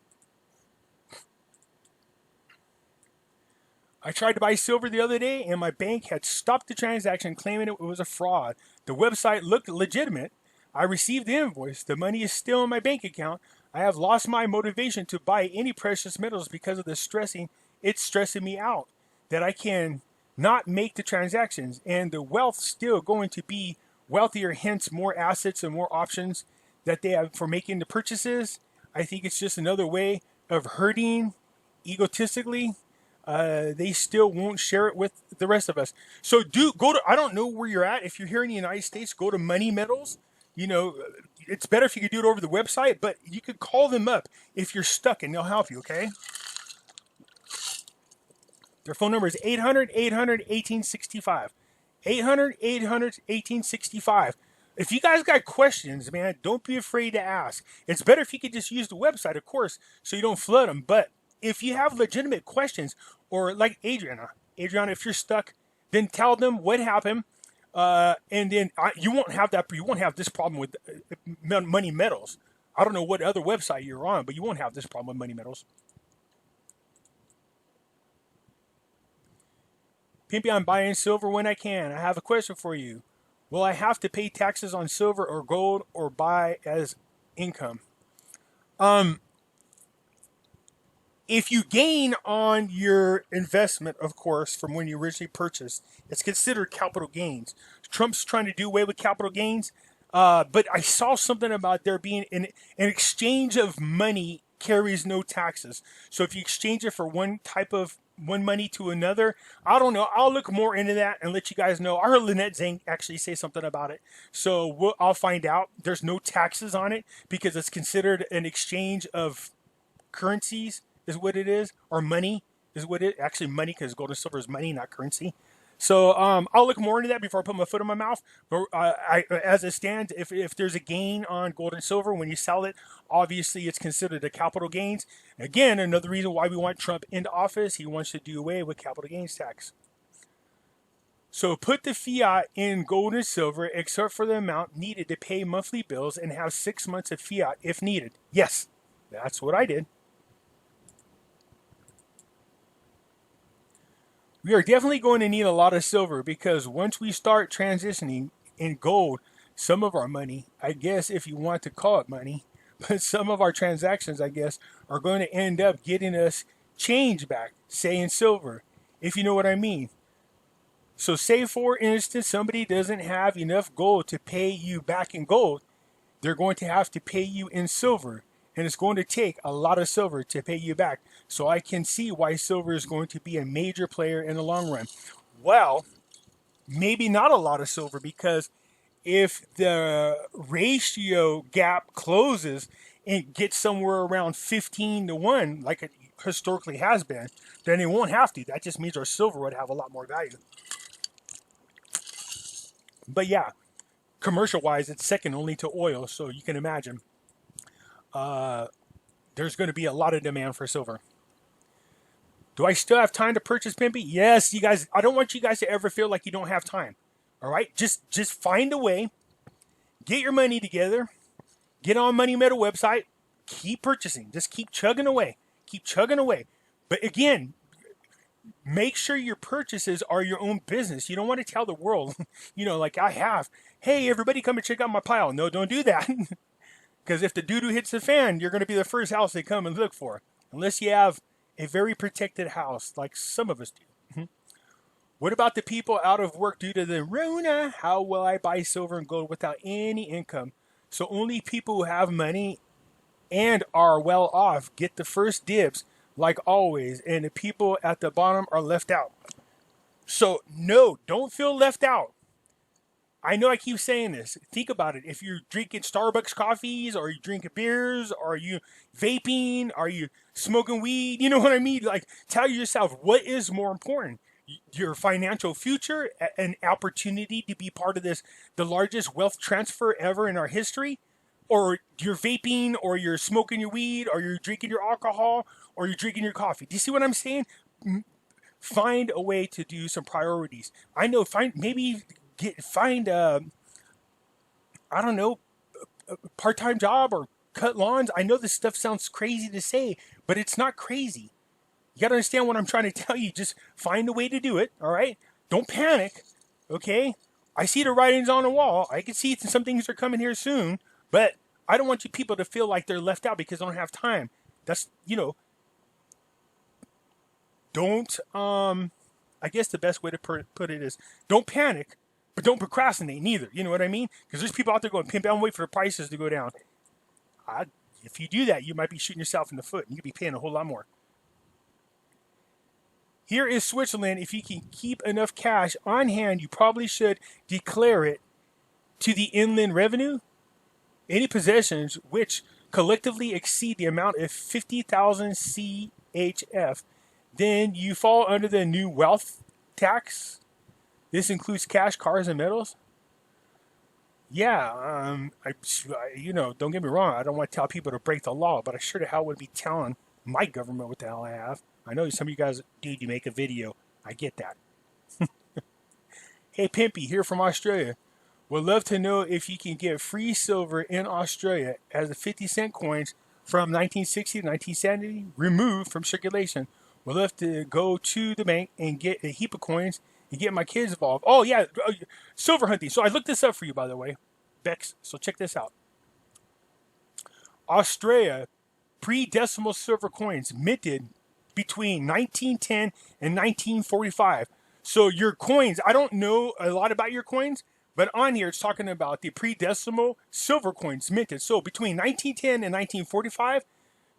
I tried to buy silver the other day, and my bank had stopped the transaction, claiming it was a fraud. The website looked legitimate. I received the invoice. The money is still in my bank account. I have lost my motivation to buy any precious metals because of the stressing. It's stressing me out that I can not make the transactions, and the wealth still going to be wealthier, hence more assets and more options that they have for making the purchases. I think it's just another way of hurting egotistically. They still won't share it with the rest of us. So go to, I don't know where you're at. If you're here in the United States, go to Money Metals. it's better if you could do it over the website, but you could call them up if you're stuck and they'll help you, okay? Their phone number is 800-800-1865. 800-800-1865. If you guys got questions, man, don't be afraid to ask. It's better if you could just use the website, of course, so you don't flood them. But if you have legitimate questions, or like Adriana, if you're stuck, then tell them what happened, and then you won't have this problem with Money Metals. I don't know what other website you're on, but you won't have this problem with Money Metals. Pimpy, I'm buying silver when I can. I have a question for you. Will I have to pay taxes on silver or gold, or buy as income? If you gain on your investment, of course, from when you originally purchased, it's considered capital gains. Trump's trying to do away with capital gains, but I saw something about there being an exchange of money carries no taxes. So if you exchange it for one money to another, I don't know. I'll look more into that and let you guys know. I heard Lynette Zhang actually say something about it. So I'll find out. There's no taxes on it because it's considered an exchange of currencies is what it is, or money is what it actually money, because gold and silver is money, not currency. So I'll look more into that before I put my foot in my mouth. But as it stands, if there's a gain on gold and silver when you sell it, obviously it's considered a capital gains. Again, another reason why we want Trump into office. He wants to do away with capital gains tax. So put the fiat in gold and silver, except for the amount needed to pay monthly bills, and have 6 months of fiat if needed. Yes, that's what I did. We are definitely going to need a lot of silver, because once we start transitioning in gold, some of our money, I guess if you want to call it money, but some of our transactions, I guess, are going to end up getting us change back, say in silver, if you know what I mean. So say, for instance, somebody doesn't have enough gold to pay you back in gold, they're going to have to pay you in silver. And it's going to take a lot of silver to pay you back. So I can see why silver is going to be a major player in the long run. Well, maybe not a lot of silver, because if the ratio gap closes and gets somewhere around 15-1, like it historically has been, then it won't have to. That just means our silver would have a lot more value. But yeah, commercial-wise, it's second only to oil, so you can imagine. There's going to be a lot of demand for silver. Do I still have time to purchase Pimpy? Yes, you guys. I don't want you guys to ever feel like you don't have time. All right, just find a way. Get your money together. Get on Money Metal website. Keep purchasing. Just keep chugging away. Keep chugging away. But again, make sure your purchases are your own business. You don't want to tell the world, like I have. Hey, everybody, come and check out my pile. No, don't do that. Because if the doo-doo hits the fan, you're going to be the first house they come and look for. Unless you have a very protected house, like some of us do. What about the people out of work due to the Rona? How will I buy silver and gold without any income? So only people who have money and are well off get the first dibs, like always. And the people at the bottom are left out. So no, don't feel left out. I know I keep saying this. Think about it. If you're drinking Starbucks coffees, or you drinking beers, or are you vaping, are you smoking weed? You know what I mean? Like, tell yourself, what is more important? Your financial future, an opportunity to be part of this, the largest wealth transfer ever in our history? Or you're vaping, or you're smoking your weed, or you're drinking your alcohol, or you're drinking your coffee. Do you see what I'm saying? Find a way to do some priorities. I know, find a part-time job, or cut lawns. I know this stuff sounds crazy to say, but it's not crazy. You got to understand what I'm trying to tell you. Just find a way to do it, all right? Don't panic, okay? I see the writings on the wall. I can see some things are coming here soon, but I don't want you people to feel like they're left out because they don't have time. That's, don't, I guess the best way to put it is, don't panic, but don't procrastinate neither. You know what I mean? Because there's people out there going, Pimp, I'm waiting for the prices to go down. If you do that, you might be shooting yourself in the foot. And you could be paying a whole lot more. Here is Switzerland. If you can keep enough cash on hand, you probably should declare it to the inland revenue. any possessions which collectively exceed the amount of 50,000 CHF, then you fall under the new wealth tax. This includes cash, cars, and metals. Yeah, don't get me wrong. I don't want to tell people to break the law, but I sure the hell would be telling my government what the hell I have. I know some of you guys, dude, you make a video. I get that. Hey, Pimpy, here from Australia. Would love to know if you can get free silver in Australia as the 50-cent coins from 1960 to 1970 removed from circulation. Would love to go to the bank and get a heap of coins and get my kids involved. Oh, yeah, silver hunting. So I looked this up for you, by the way, Bex. So check this out. Australia, pre-decimal silver coins minted between 1910 and 1945. So your coins, I don't know a lot about your coins, but on here it's talking about the pre-decimal silver coins minted. So between 1910 and 1945,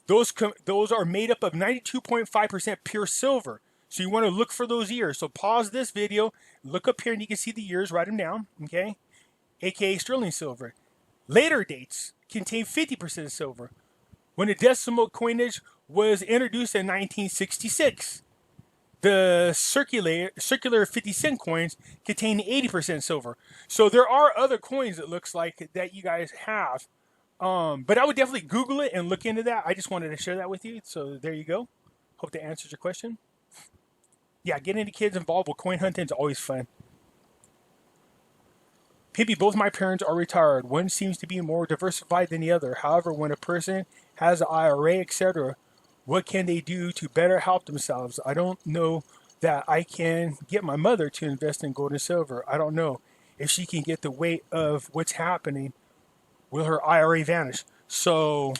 those are made up of 92.5% pure silver. So you want to look for those years. So pause this video, look up here and you can see the years, write them down, okay? AKA sterling silver. Later dates contain 50% silver. When the decimal coinage was introduced in 1966, the circular 50-cent coins contain 80% silver. So there are other coins, it looks like, that you guys have. But I would definitely Google it and look into that. I just wanted to share that with you. So there you go. Hope that answers your question. Yeah, getting the kids involved with coin hunting is always fun. Pimpy, both my parents are retired. One seems to be more diversified than the other. However, when a person has an IRA, etc., what can they do to better help themselves? I don't know that I can get my mother to invest in gold and silver. I don't know if she can get the weight of what's happening. Will her IRA vanish? So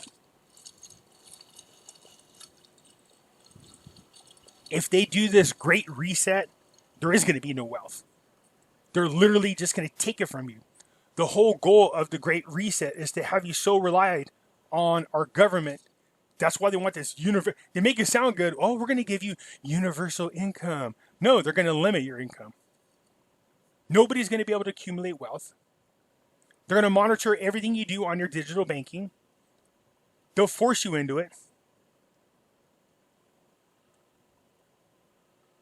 if they do this great reset, there is going to be no wealth. They're literally just going to take it from you. The whole goal of the great reset is to have you so relied on our government. That's why they want this they make it sound good. Oh, we're going to give you universal income. No, they're going to limit your income. Nobody's going to be able to accumulate wealth. They're going to monitor everything you do on your digital banking. They'll force you into it.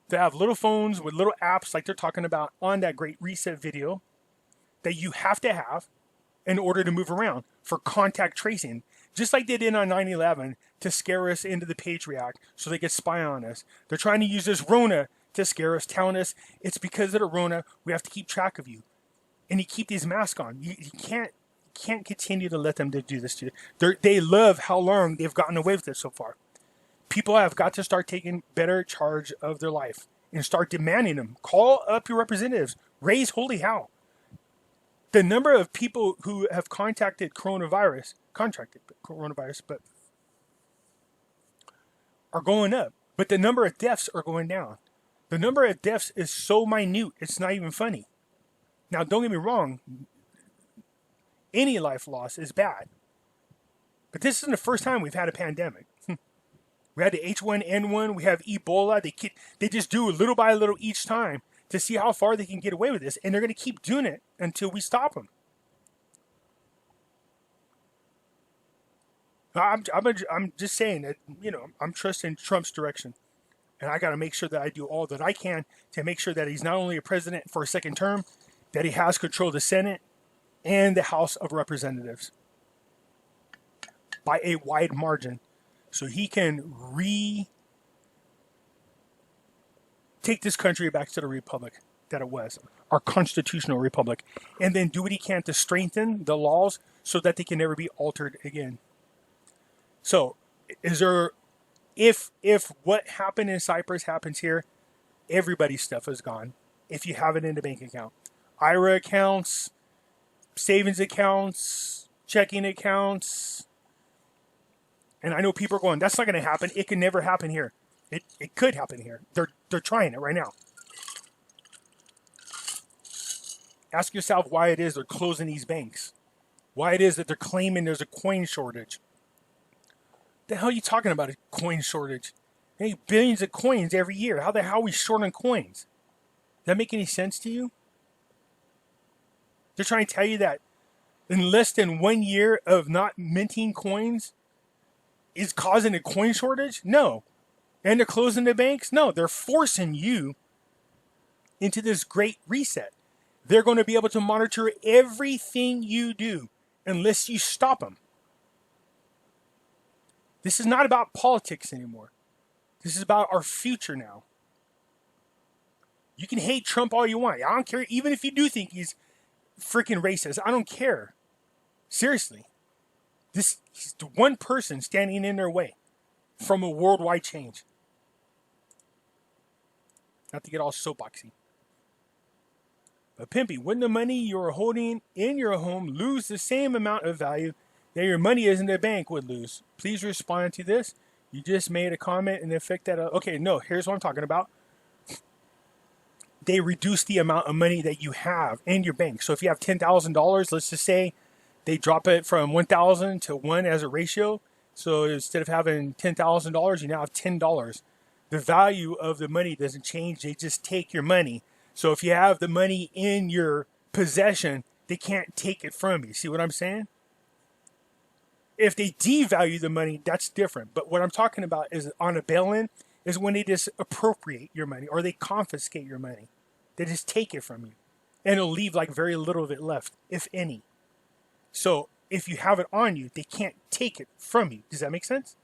They have little phones with little apps like they're talking about on that great reset video that you have to have in order to move around for contact tracing. Just like they did on 9/11 to scare us into the Patriot Act so they could spy on us. They're trying to use this Rona to scare us, telling us it's because of the Rona we have to keep track of you. And you keep these masks on. You can't continue to let them do this to you. They love how long they've gotten away with it so far. People have got to start taking better charge of their life and start demanding them. Call up your representatives. Raise holy hell. The number of people who have contracted coronavirus, but are going up. But the number of deaths are going down. The number of deaths is so minute, it's not even funny. Now, don't get me wrong. Any life loss is bad. But this isn't the first time we've had a pandemic. We had the H1N1. We have Ebola. They just do little by little each time to see how far they can get away with this. And they're going to keep doing it until we stop them. I'm just saying that, I'm trusting Trump's direction. And I got to make sure that I do all that I can to make sure that he's not only a president for a second term, that he has control of the Senate and the House of Representatives by a wide margin. So he can take this country back to the republic that it was, our constitutional republic, and then do what he can to strengthen the laws so that they can never be altered again. So, if what happened in Cyprus happens here, everybody's stuff is gone. If you have it in the bank account, IRA accounts, savings accounts, checking accounts. And I know people are going, that's not going to happen. It can never happen here. It could happen here. They're trying it right now. Ask yourself why it is they're closing these banks. Why it is that they're claiming there's a coin shortage. The hell are you talking about, a coin shortage? Hey, billions of coins every year. How the hell are we short on coins? Does that make any sense to you? They're trying to tell you that in less than 1 year of not minting coins is causing a coin shortage? No. And they're closing the banks? No. They're forcing you into this great reset. They're going to be able to monitor everything you do unless you stop them. This is not about politics anymore. This is about our future now. You can hate Trump all you want. I don't care. Even if you do think he's freaking racist, I don't care. Seriously. He's the one person standing in their way from a worldwide change. Not to get all soapboxy. But Pimpy, wouldn't the money you're holding in your home lose the same amount of value that your money is in the bank would lose? Please respond to this. You just made a comment in the effect that, okay, no, here's what I'm talking about. They reduce the amount of money that you have in your bank. So if you have $10,000, let's just say they drop it from 1,000 to 1 as a ratio. So instead of having $10,000, you now have $10. The value of the money doesn't change. They just take your money. So if you have the money in your possession, they can't take it from you. See what I'm saying? If they devalue the money, that's different. But what I'm talking about is on a bail-in is when they just appropriate your money or they confiscate your money. They just take it from you. And it'll leave like very little of it left, if any. So if you have it on you, they can't take it from you. Does that make sense?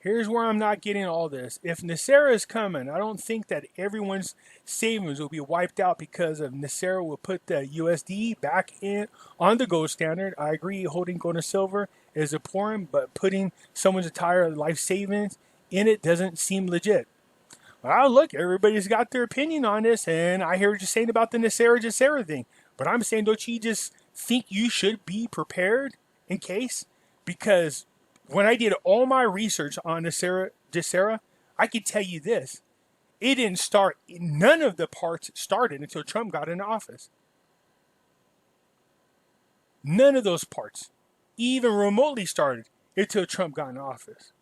Here's where I'm not getting all this. If NESARA is coming, I don't think that everyone's savings will be wiped out because of NESARA will put the USD back in on the gold standard. I agree holding gold and silver is important, but putting someone's entire life savings in it doesn't seem legit. Well, look, everybody's got their opinion on this, and I hear what you're saying about the NESARA GESARA thing. But I'm saying, don't you just think you should be prepared in case? Because when I did all my research on NESARA GESARA, I could tell you this. It didn't start, none of the parts started until Trump got into office. None of those parts even remotely started until Trump got into office.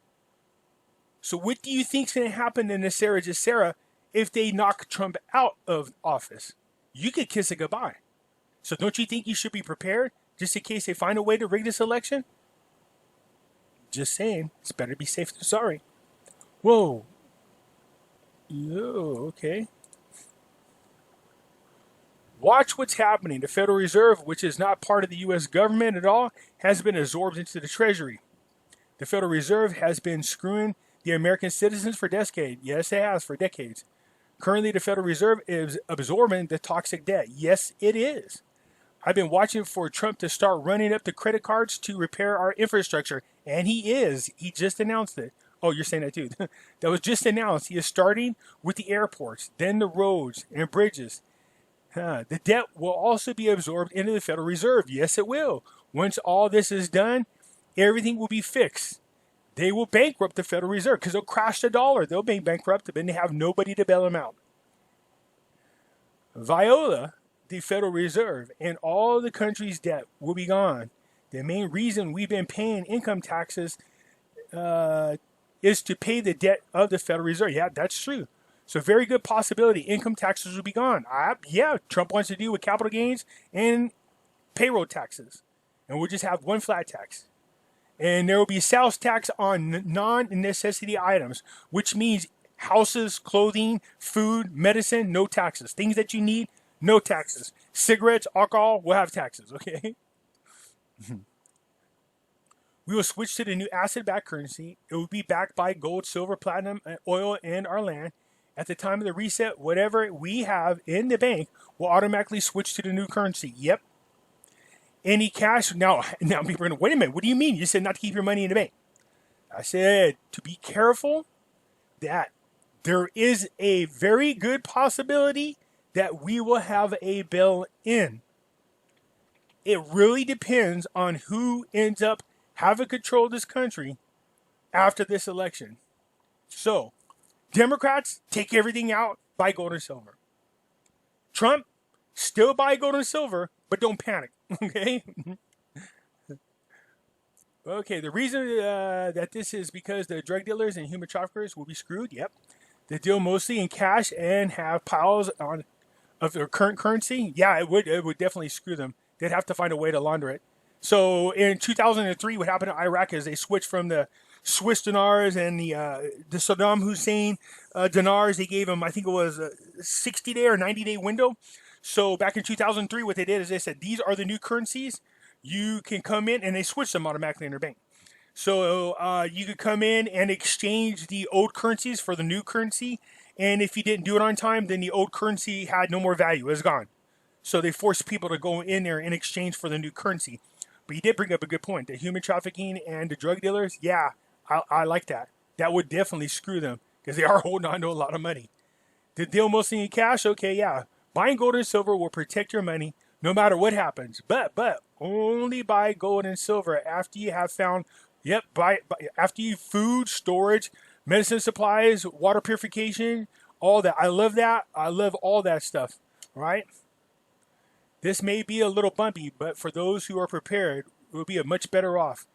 So what do you think is going to happen to NESARA GESARA if they knock Trump out of office? You could kiss it goodbye. So don't you think you should be prepared just in case they find a way to rig this election? Just saying, it's better to be safe than sorry. Whoa. Yo, okay. Watch what's happening. The Federal Reserve, which is not part of the U.S. government at all, has been absorbed into the Treasury. The Federal Reserve has been screwing the American citizens for decades. Yes, it has, for decades. Currently, the Federal Reserve is absorbing the toxic debt. Yes, it is. I've been watching for Trump to start running up the credit cards to repair our infrastructure. And he is. He just announced it. Oh, you're saying that too. That was just announced. He is starting with the airports, then the roads and bridges. The debt will also be absorbed into the Federal Reserve. Yes, it will. Once all this is done, everything will be fixed. They will bankrupt the Federal Reserve because they'll crash the dollar. They'll be bankrupt, and they have nobody to bail them out. Viola, the Federal Reserve, and all the country's debt will be gone. The main reason we've been paying income taxes is to pay the debt of the Federal Reserve. Yeah, that's true. So very good possibility income taxes will be gone. Yeah, Trump wants to deal with capital gains and payroll taxes. And we'll just have one flat tax. And there will be sales tax on non-necessity items, which means houses, clothing, food, medicine, no taxes. Things that you need, no taxes. Cigarettes, alcohol, we'll have taxes, okay? We will switch to the new asset-backed currency. It will be backed by gold, silver, platinum, oil, and our land. At the time of the reset, whatever we have in the bank will automatically switch to the new currency. Yep. Any cash. Now people are going to, wait a minute. What do you mean? You said not to keep your money in the bank. I said to be careful that there is a very good possibility that we will have a bail-in. It really depends on who ends up having control of this country after this election. So, Democrats, take everything out, buy gold and silver. Trump, still buy gold and silver, but don't panic, okay? Okay, the reason that this is because the drug dealers and human traffickers will be screwed, yep. They deal mostly in cash and have piles of their current currency. Yeah, it would definitely screw them. They'd have to find a way to launder it. So in 2003, what happened to Iraq is they switched from the Swiss dinars and the Saddam Hussein dinars. They gave them, I think it was a 60-day or 90-day window. So back in 2003, what they did is they said, these are the new currencies. You can come in, and they switched them automatically in their bank. So you could come in and exchange the old currencies for the new currency. And if you didn't do it on time, then the old currency had no more value. It was gone. So they forced people to go in there in exchange for the new currency. But you did bring up a good point. The human trafficking and the drug dealers, yeah, I like that. That would definitely screw them because they are holding on to a lot of money. The deal mostly in cash, okay, yeah. Buying gold and silver will protect your money no matter what happens. But only buy gold and silver after you have found, after you food, storage, medicine supplies, water purification, all that. I love that. I love all that stuff, right? This may be a little bumpy, but for those who are prepared, we'll be much better off.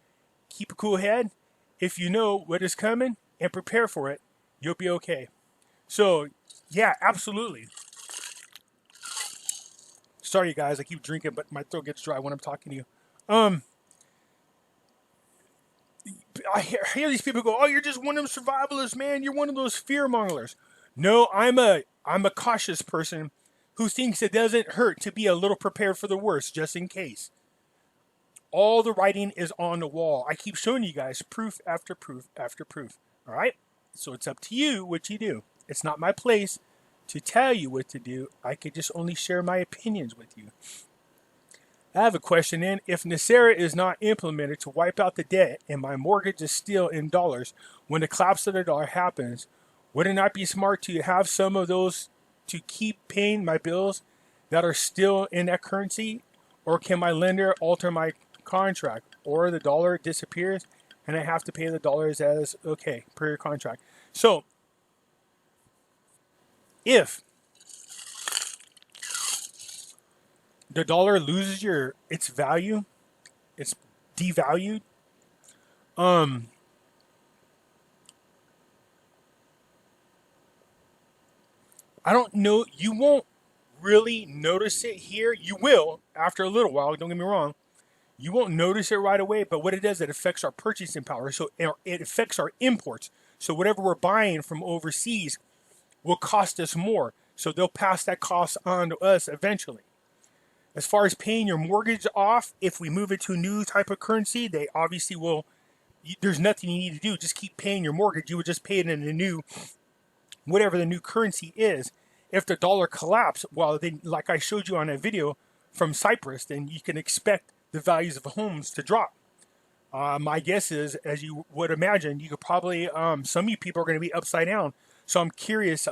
Keep a cool head. If you know what is coming and prepare for it, you'll be okay. So, yeah, absolutely. Sorry, guys, I keep drinking, but my throat gets dry when I'm talking to you. I hear these people go, "Oh, you're just one of them survivalists, man. You're one of those fear mongers." No, I'm a cautious person who thinks it doesn't hurt to be a little prepared for the worst, just in case. All the writing is on the wall. I keep showing you guys proof after proof after proof. All right? So it's up to you what you do. It's not my place to tell you what to do. I could just only share my opinions with you. I have a question then. If NESARA is not implemented to wipe out the debt and my mortgage is still in dollars, when the collapse of the dollar happens, would it not be smart to have some of those to keep paying my bills that are still in that currency? Or can my lender alter my contract, or the dollar disappears and I have to pay the dollars as okay per your contract? So if the dollar loses its value, it's devalued, I don't know, you won't really notice it here. You will after a little while, don't get me wrong. You won't notice it right away, but what it does, it affects our purchasing power. So it affects our imports. So whatever we're buying from overseas will cost us more. So they'll pass that cost on to us eventually. As far as paying your mortgage off, if we move it to a new type of currency, they obviously will. There's nothing you need to do. Just keep paying your mortgage. You would just pay it in the new, whatever the new currency is. If the dollar collapses, well, then, like I showed you on a video from Cyprus, then you can expect the values of homes to drop. My guess is, as you would imagine, you could probably, some of you people are going to be upside down. So I'm curious,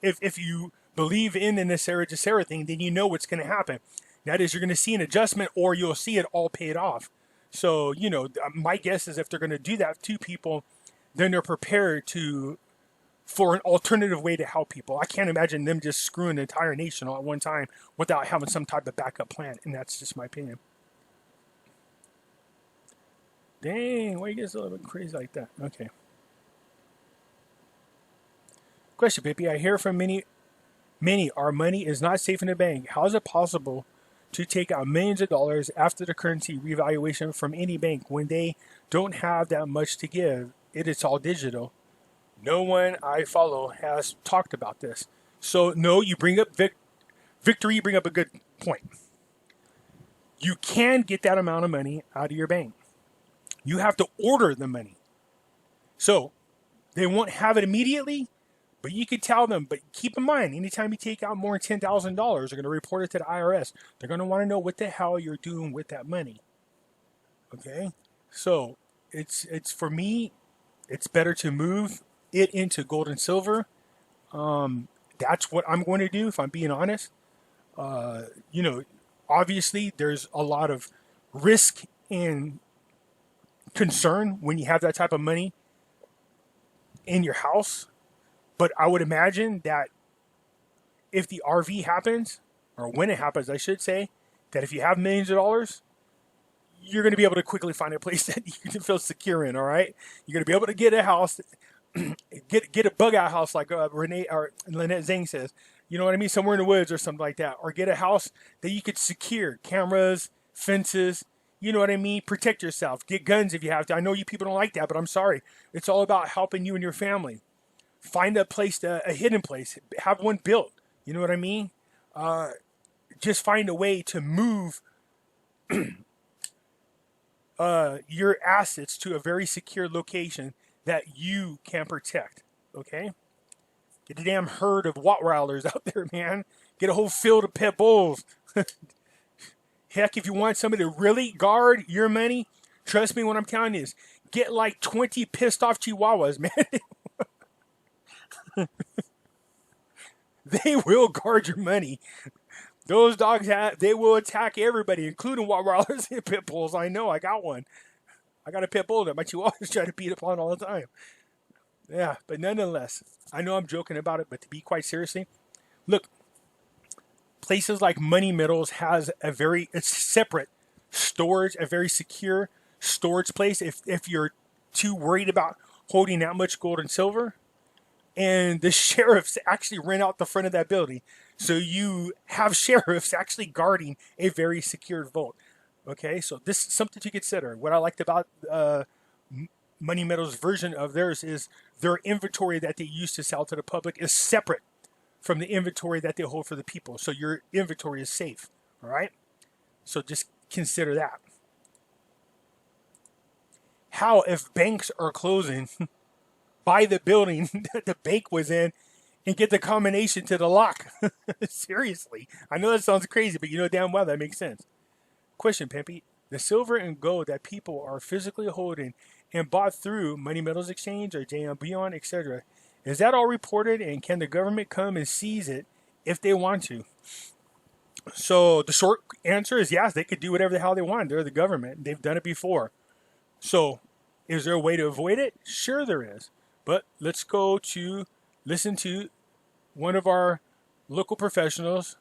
if you believe in the NESARA GESARA thing, then you know what's going to happen. That is, you're going to see an adjustment, or you'll see it all paid off. So, you know, my guess is if they're going to do that to people, then they're prepared for an alternative way to help people. I can't imagine them just screwing the entire nation all at one time without having some type of backup plan. And that's just my opinion. Dang, why you get a little bit crazy like that? Okay. Question, Pimpy. I hear from many, our money is not safe in the bank. How is it possible to take out millions of dollars after the currency revaluation from any bank when they don't have that much to give? It's all digital. No one I follow has talked about this. So, no, you bring up Victory, you bring up a good point. You can get that amount of money out of your bank. You have to order the money. So, they won't have it immediately, but you could tell them. But keep in mind, anytime you take out more than $10,000, they're going to report it to the IRS. They're going to want to know what the hell you're doing with that money. Okay? So, it's for me, it's better to move it into gold and silver. That's what I'm going to do, if I'm being honest. You know, obviously, there's a lot of risk and concern when you have that type of money in your house. But I would imagine that if the RV happens, or when it happens, I should say, that if you have millions of dollars, you're going to be able to quickly find a place that you can feel secure in, all right? You're going to be able to get a house get a bug out house like Renee or Lynette Zhang says. You know what I mean? Somewhere in the woods or something like that. Or get a house that you could secure. Cameras, fences. You know what I mean? Protect yourself. Get guns if you have to. I know you people don't like that, but I'm sorry. It's all about helping you and your family. Find a place, a hidden place. Have one built. You know what I mean? Just find a way to move your assets to a very secure location that you can protect. Okay? Get a damn herd of Rottweilers out there, man. Get a whole field of pit bulls. Heck, if you want somebody to really guard your money, trust me when I'm telling you this. Get like 20 pissed off Chihuahuas, man. They will guard your money. Those dogs, they will attack everybody, including Rottweilers and pit bulls. I know, I got one. I got a pit bull that my Chihuahuas try to beat upon all the time. Yeah, but nonetheless, I know I'm joking about it, but to be quite seriously, look, places like Money Metals has it's separate storage, a very secure storage place if you're too worried about holding that much gold and silver. And the sheriffs actually rent out the front of that building. So you have sheriffs actually guarding a very secured vault. Okay, so this is something to consider. What I liked about Money Metals' version of theirs is their inventory that they use to sell to the public is separate from the inventory that they hold for the people. So your inventory is safe. All right, so just consider that. How if banks are closing, buy the building that the bank was in and get the combination to the lock? Seriously. I know that sounds crazy, but you know damn well that makes sense. Question, Pimpy. The silver and gold that people are physically holding and bought through Money Metals Exchange or JM etc., is that all reported, and can the government come and seize it if they want to? So the short answer is yes, they could do whatever the hell they want. They're the government. They've done it before. So is there a way to avoid it? Sure there is. But let's go to listen to one of our local professionals.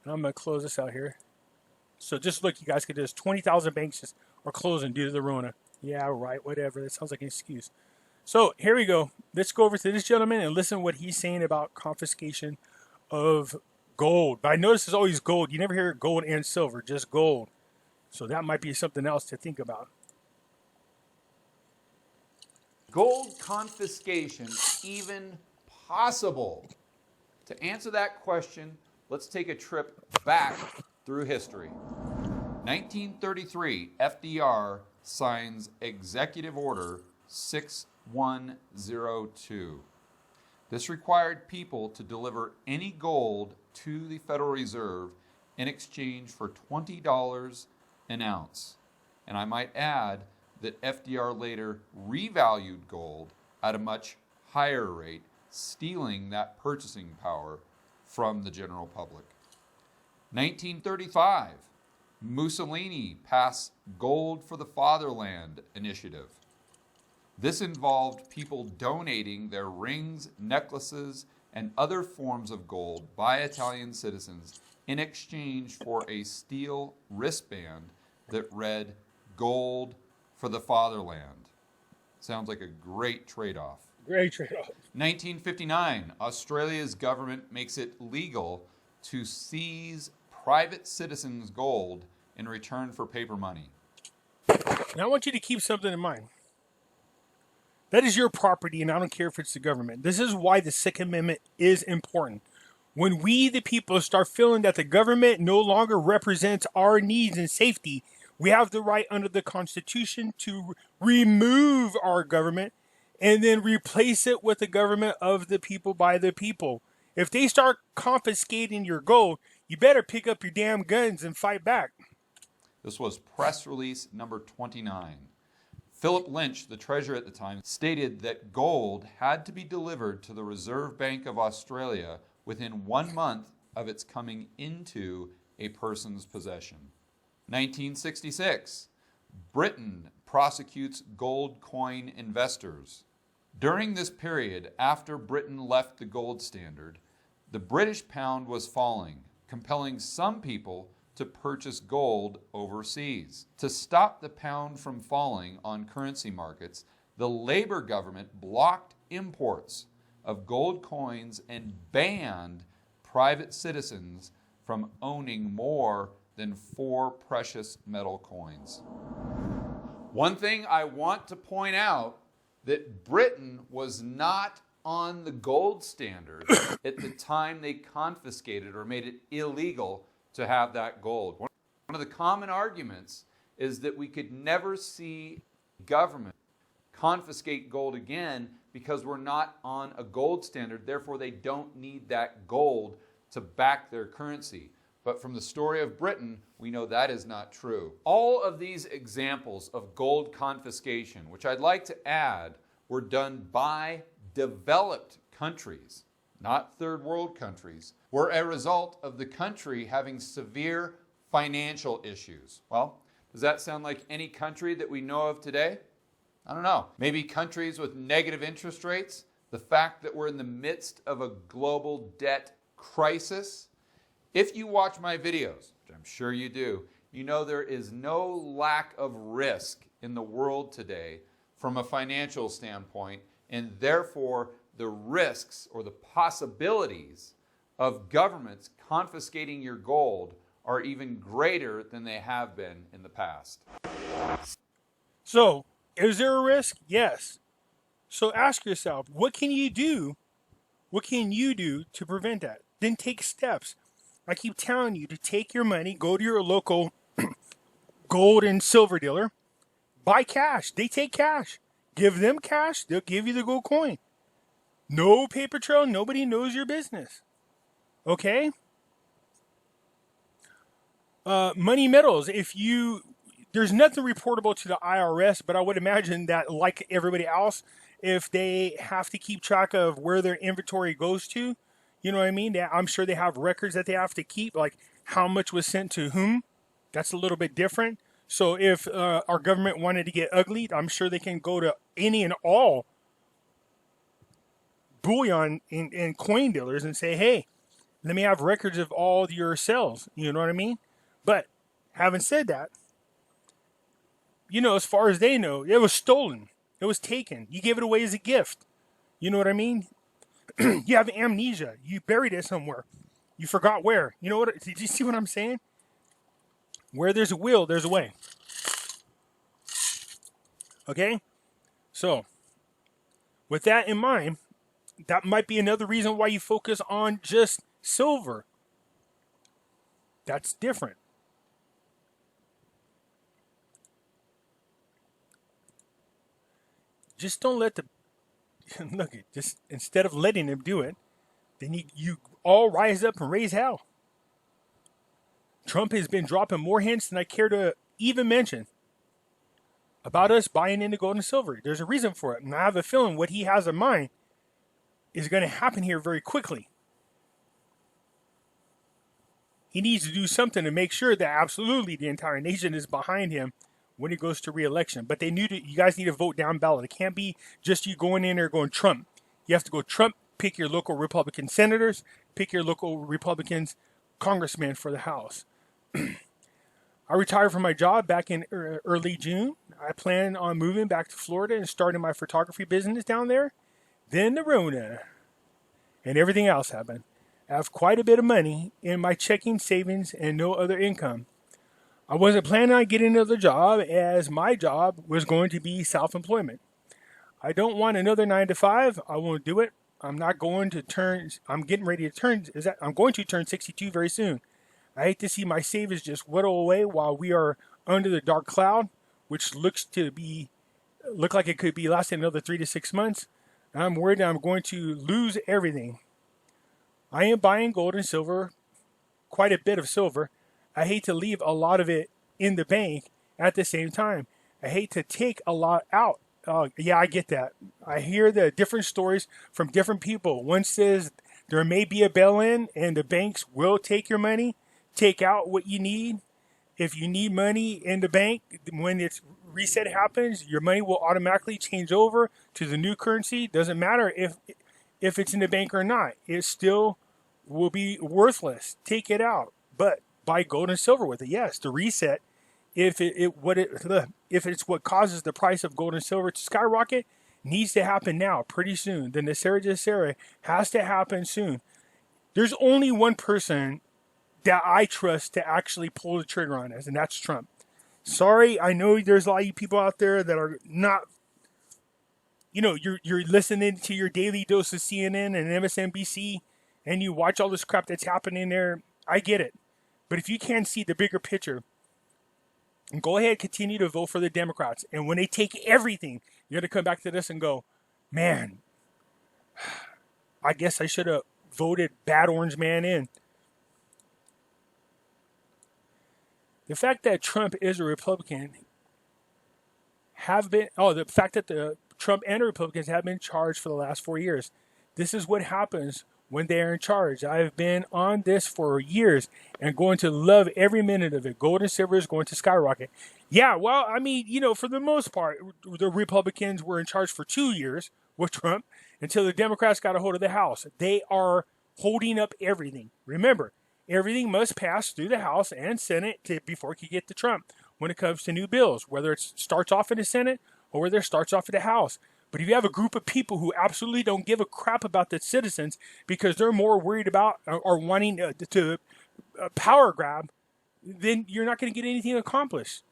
And I'm going to close this out here. So just look, you guys could just 20,000 banks just are closing due to the Rona. Yeah, right, whatever. That sounds like an excuse. So here we go. Let's go over to this gentleman and listen to what he's saying about confiscation of gold. But I notice it's always gold. You never hear gold and silver, just gold. So that might be something else to think about. Gold confiscation even possible? To answer that question, let's take a trip back through history. 1933, FDR signs Executive Order 6102. This required people to deliver any gold to the Federal Reserve in exchange for $20 an ounce. And I might add that FDR later revalued gold at a much higher rate, stealing that purchasing power from the general public. 1935, Mussolini passed Gold for the Fatherland initiative. This involved people donating their rings, necklaces, and other forms of gold by Italian citizens in exchange for a steel wristband that read Gold for the Fatherland. Sounds like a great trade-off. Great trade-off. 1959, Australia's government makes it legal to seize private citizens' gold in return for paper money. Now I want you to keep something in mind. That is your property, and I don't care if it's the government. This is why the Second Amendment is important. When we, the people, start feeling that the government no longer represents our needs and safety, we have the right under the Constitution to remove our government and then replace it with the government of the people by the people. If they start confiscating your gold, you better pick up your damn guns and fight back. This was press release number 29. Philip Lynch, the treasurer at the time, stated that gold had to be delivered to the Reserve Bank of Australia within 1 month of its coming into a person's possession. 1966, Britain prosecutes gold coin investors. During this period, after Britain left the gold standard, the British pound was falling, compelling some people to purchase gold overseas. To stop the pound from falling on currency markets, the Labor government blocked imports of gold coins and banned private citizens from owning more than 4 precious metal coins. One thing I want to point out, that Britain was not on the gold standard at the time they confiscated or made it illegal to have that gold. One of the common arguments is that we could never see government confiscate gold again because we're not on a gold standard, therefore they don't need that gold to back their currency. But from the story of Britain, we know that is not true. All of these examples of gold confiscation, which I'd like to add, were done by developed countries, not third world countries, were a result of the country having severe financial issues. Well, does that sound like any country that we know of today? I don't know. Maybe countries with negative interest rates? The fact that we're in the midst of a global debt crisis? If you watch my videos, which I'm sure you do, you know there is no lack of risk in the world today from a financial standpoint, and therefore the risks or the possibilities of governments confiscating your gold are even greater than they have been in the past. So, is there a risk? Yes. So ask yourself, what can you do? What can you do to prevent that? Then take steps. I keep telling you to take your money, go to your local gold and silver dealer, buy cash. They take cash. Give them cash. They'll give you the gold coin. No paper trail. Nobody knows your business. Okay? Money metals. There's nothing reportable to the IRS, but I would imagine that, like everybody else, if they have to keep track of where their inventory goes to, you know what I mean? I'm sure they have records that they have to keep, like how much was sent to whom. That's a little bit different. So if our government wanted to get ugly, I'm sure they can go to any and all bullion and coin dealers and say, hey, let me have records of all your sales. You know what I mean? But having said that, as far as they know, it was stolen. It was taken. You gave it away as a gift. You know what I mean? You have amnesia. You buried it somewhere. You forgot where. You know what? Did you see what I'm saying? Where there's a will, there's a way. Okay? So, with that in mind, that might be another reason why you focus on just silver. That's different. Just don't let look, just instead of letting them do it, then you all rise up and raise hell. Trump has been dropping more hints than I care to even mention about us buying into gold and silver. There's a reason for it, and I have a feeling what he has in mind is going to happen here very quickly. He needs to do something to make sure that absolutely the entire nation is behind him when he goes to re-election. But you guys need to vote down ballot. It can't be just you going in there going Trump. You have to go Trump, pick your local Republican senators, pick your local Republicans congressmen for the House. I retired from my job back in early June. I plan on moving back to Florida and starting my photography business down there. Then the Rona and everything else happened. I have quite a bit of money in my checking, savings, and no other income. I wasn't planning on getting another job, as my job was going to be self-employment. I don't want another 9-to-5. I won't do it. I'm going to turn 62 very soon. I hate to see my savings just whittle away while we are under the dark cloud, which look like it could be lasting another 3 to 6 months. I'm worried that I'm going to lose everything. I am buying gold and silver, quite a bit of silver. I hate to leave a lot of it in the bank at the same time. I hate to take a lot out. Yeah, I get that. I hear the different stories from different people. One says there may be a bail-in and the banks will take your money, take out what you need. If you need money in the bank, when its reset happens, your money will automatically change over to the new currency. Doesn't matter if it's in the bank or not. It still will be worthless. Take it out. But buy gold and silver with it. Yes, the reset if it's what causes the price of gold and silver to skyrocket, needs to happen now, pretty soon. The NESARA GESARA has to happen soon. There's only one person that I trust to actually pull the trigger on this, and that's Trump. Sorry, I know there's a lot of you people out there that are not, you're listening to your daily dose of CNN and MSNBC, and you watch all this crap that's happening there. I get it. But if you can't see the bigger picture, go ahead, continue to vote for the Democrats. And when they take everything, you're going to come back to this and go, man, I guess I should have voted bad orange man in. The fact that Trump is a Republican the fact that the Trump and the Republicans have been charged for the last 4 years. This is what happens when they are in charge. I've been on this for years and going to love every minute of it. Gold and silver is going to skyrocket. Yeah, well, I mean, for the most part, the Republicans were in charge for 2 years with Trump until the Democrats got a hold of the House. They are holding up everything. Remember, everything must pass through the House and Senate before it can get to Trump when it comes to new bills, whether it starts off in the Senate or whether it starts off in the House. But if you have a group of people who absolutely don't give a crap about the citizens because they're more worried about or wanting to power grab, then you're not going to get anything accomplished.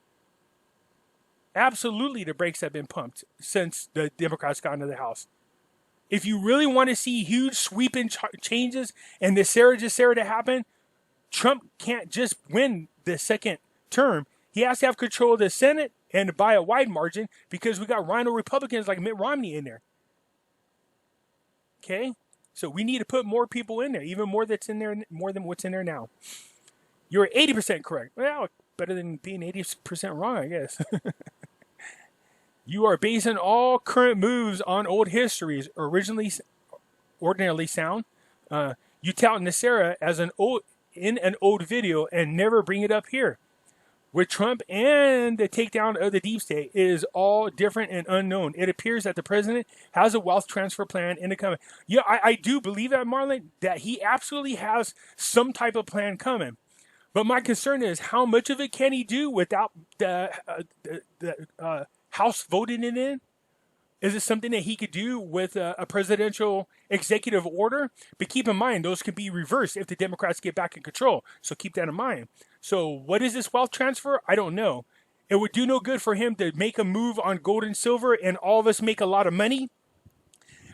Absolutely, the brakes have been pumped since the Democrats got into the House. If you really want to see huge sweeping changes and the GESARA to happen, Trump can't just win the second term. He has to have control of the Senate and by a wide margin because we got rhino Republicans like Mitt Romney in there. Okay? So we need to put more people in there, even more that's in there, more than what's in there now. You're 80% correct. Well, better than being 80% wrong, I guess. You are basing all current moves on old histories, ordinarily sound. You tout NESARA as in an old video and never bring it up here. With Trump and the takedown of the deep state, it is all different and unknown. It appears that the president has a wealth transfer plan in the coming. Yeah, I do believe that, Marlon, that he absolutely has some type of plan coming. But my concern is how much of it can he do without the House voting it in? Is it something that he could do with a presidential executive order? But keep in mind, those can be reversed if the Democrats get back in control. So keep that in mind. So what is this wealth transfer? I don't know. It would do no good for him to make a move on gold and silver and all of us make a lot of money.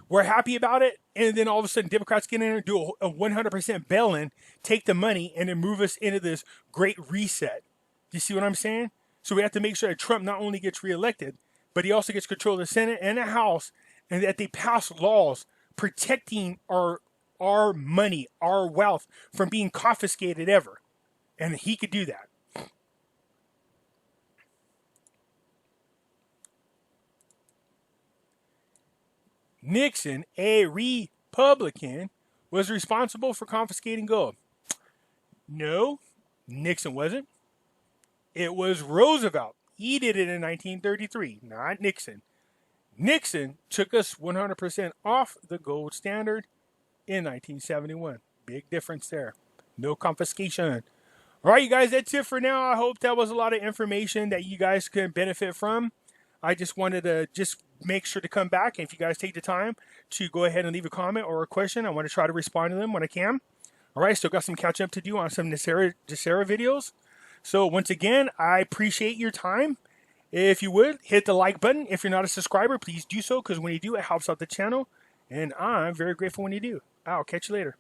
We're happy about it. And then all of a sudden, Democrats get in there and do a 100% bail-in, take the money, and then move us into this great reset. Do you see what I'm saying? So we have to make sure that Trump not only gets reelected, but he also gets control of the Senate and the House, and that they pass laws protecting our money, our wealth from being confiscated ever. And he could do that. Nixon, a Republican, was responsible for confiscating gold. No, Nixon wasn't. It was Roosevelt. He did it in 1933, not Nixon. Nixon took us 100% off the gold standard in 1971. Big difference there. No confiscation. All right, you guys, that's it for now. I hope that was a lot of information that you guys can benefit from. I just wanted to make sure to come back. And if you guys take the time to go ahead and leave a comment or a question, I want to try to respond to them when I can. All right, still got some catch up to do on some GESARA videos. So once again, I appreciate your time. If you would, hit the like button. If you're not a subscriber, please do so, because when you do, it helps out the channel. And I'm very grateful when you do. I'll catch you later.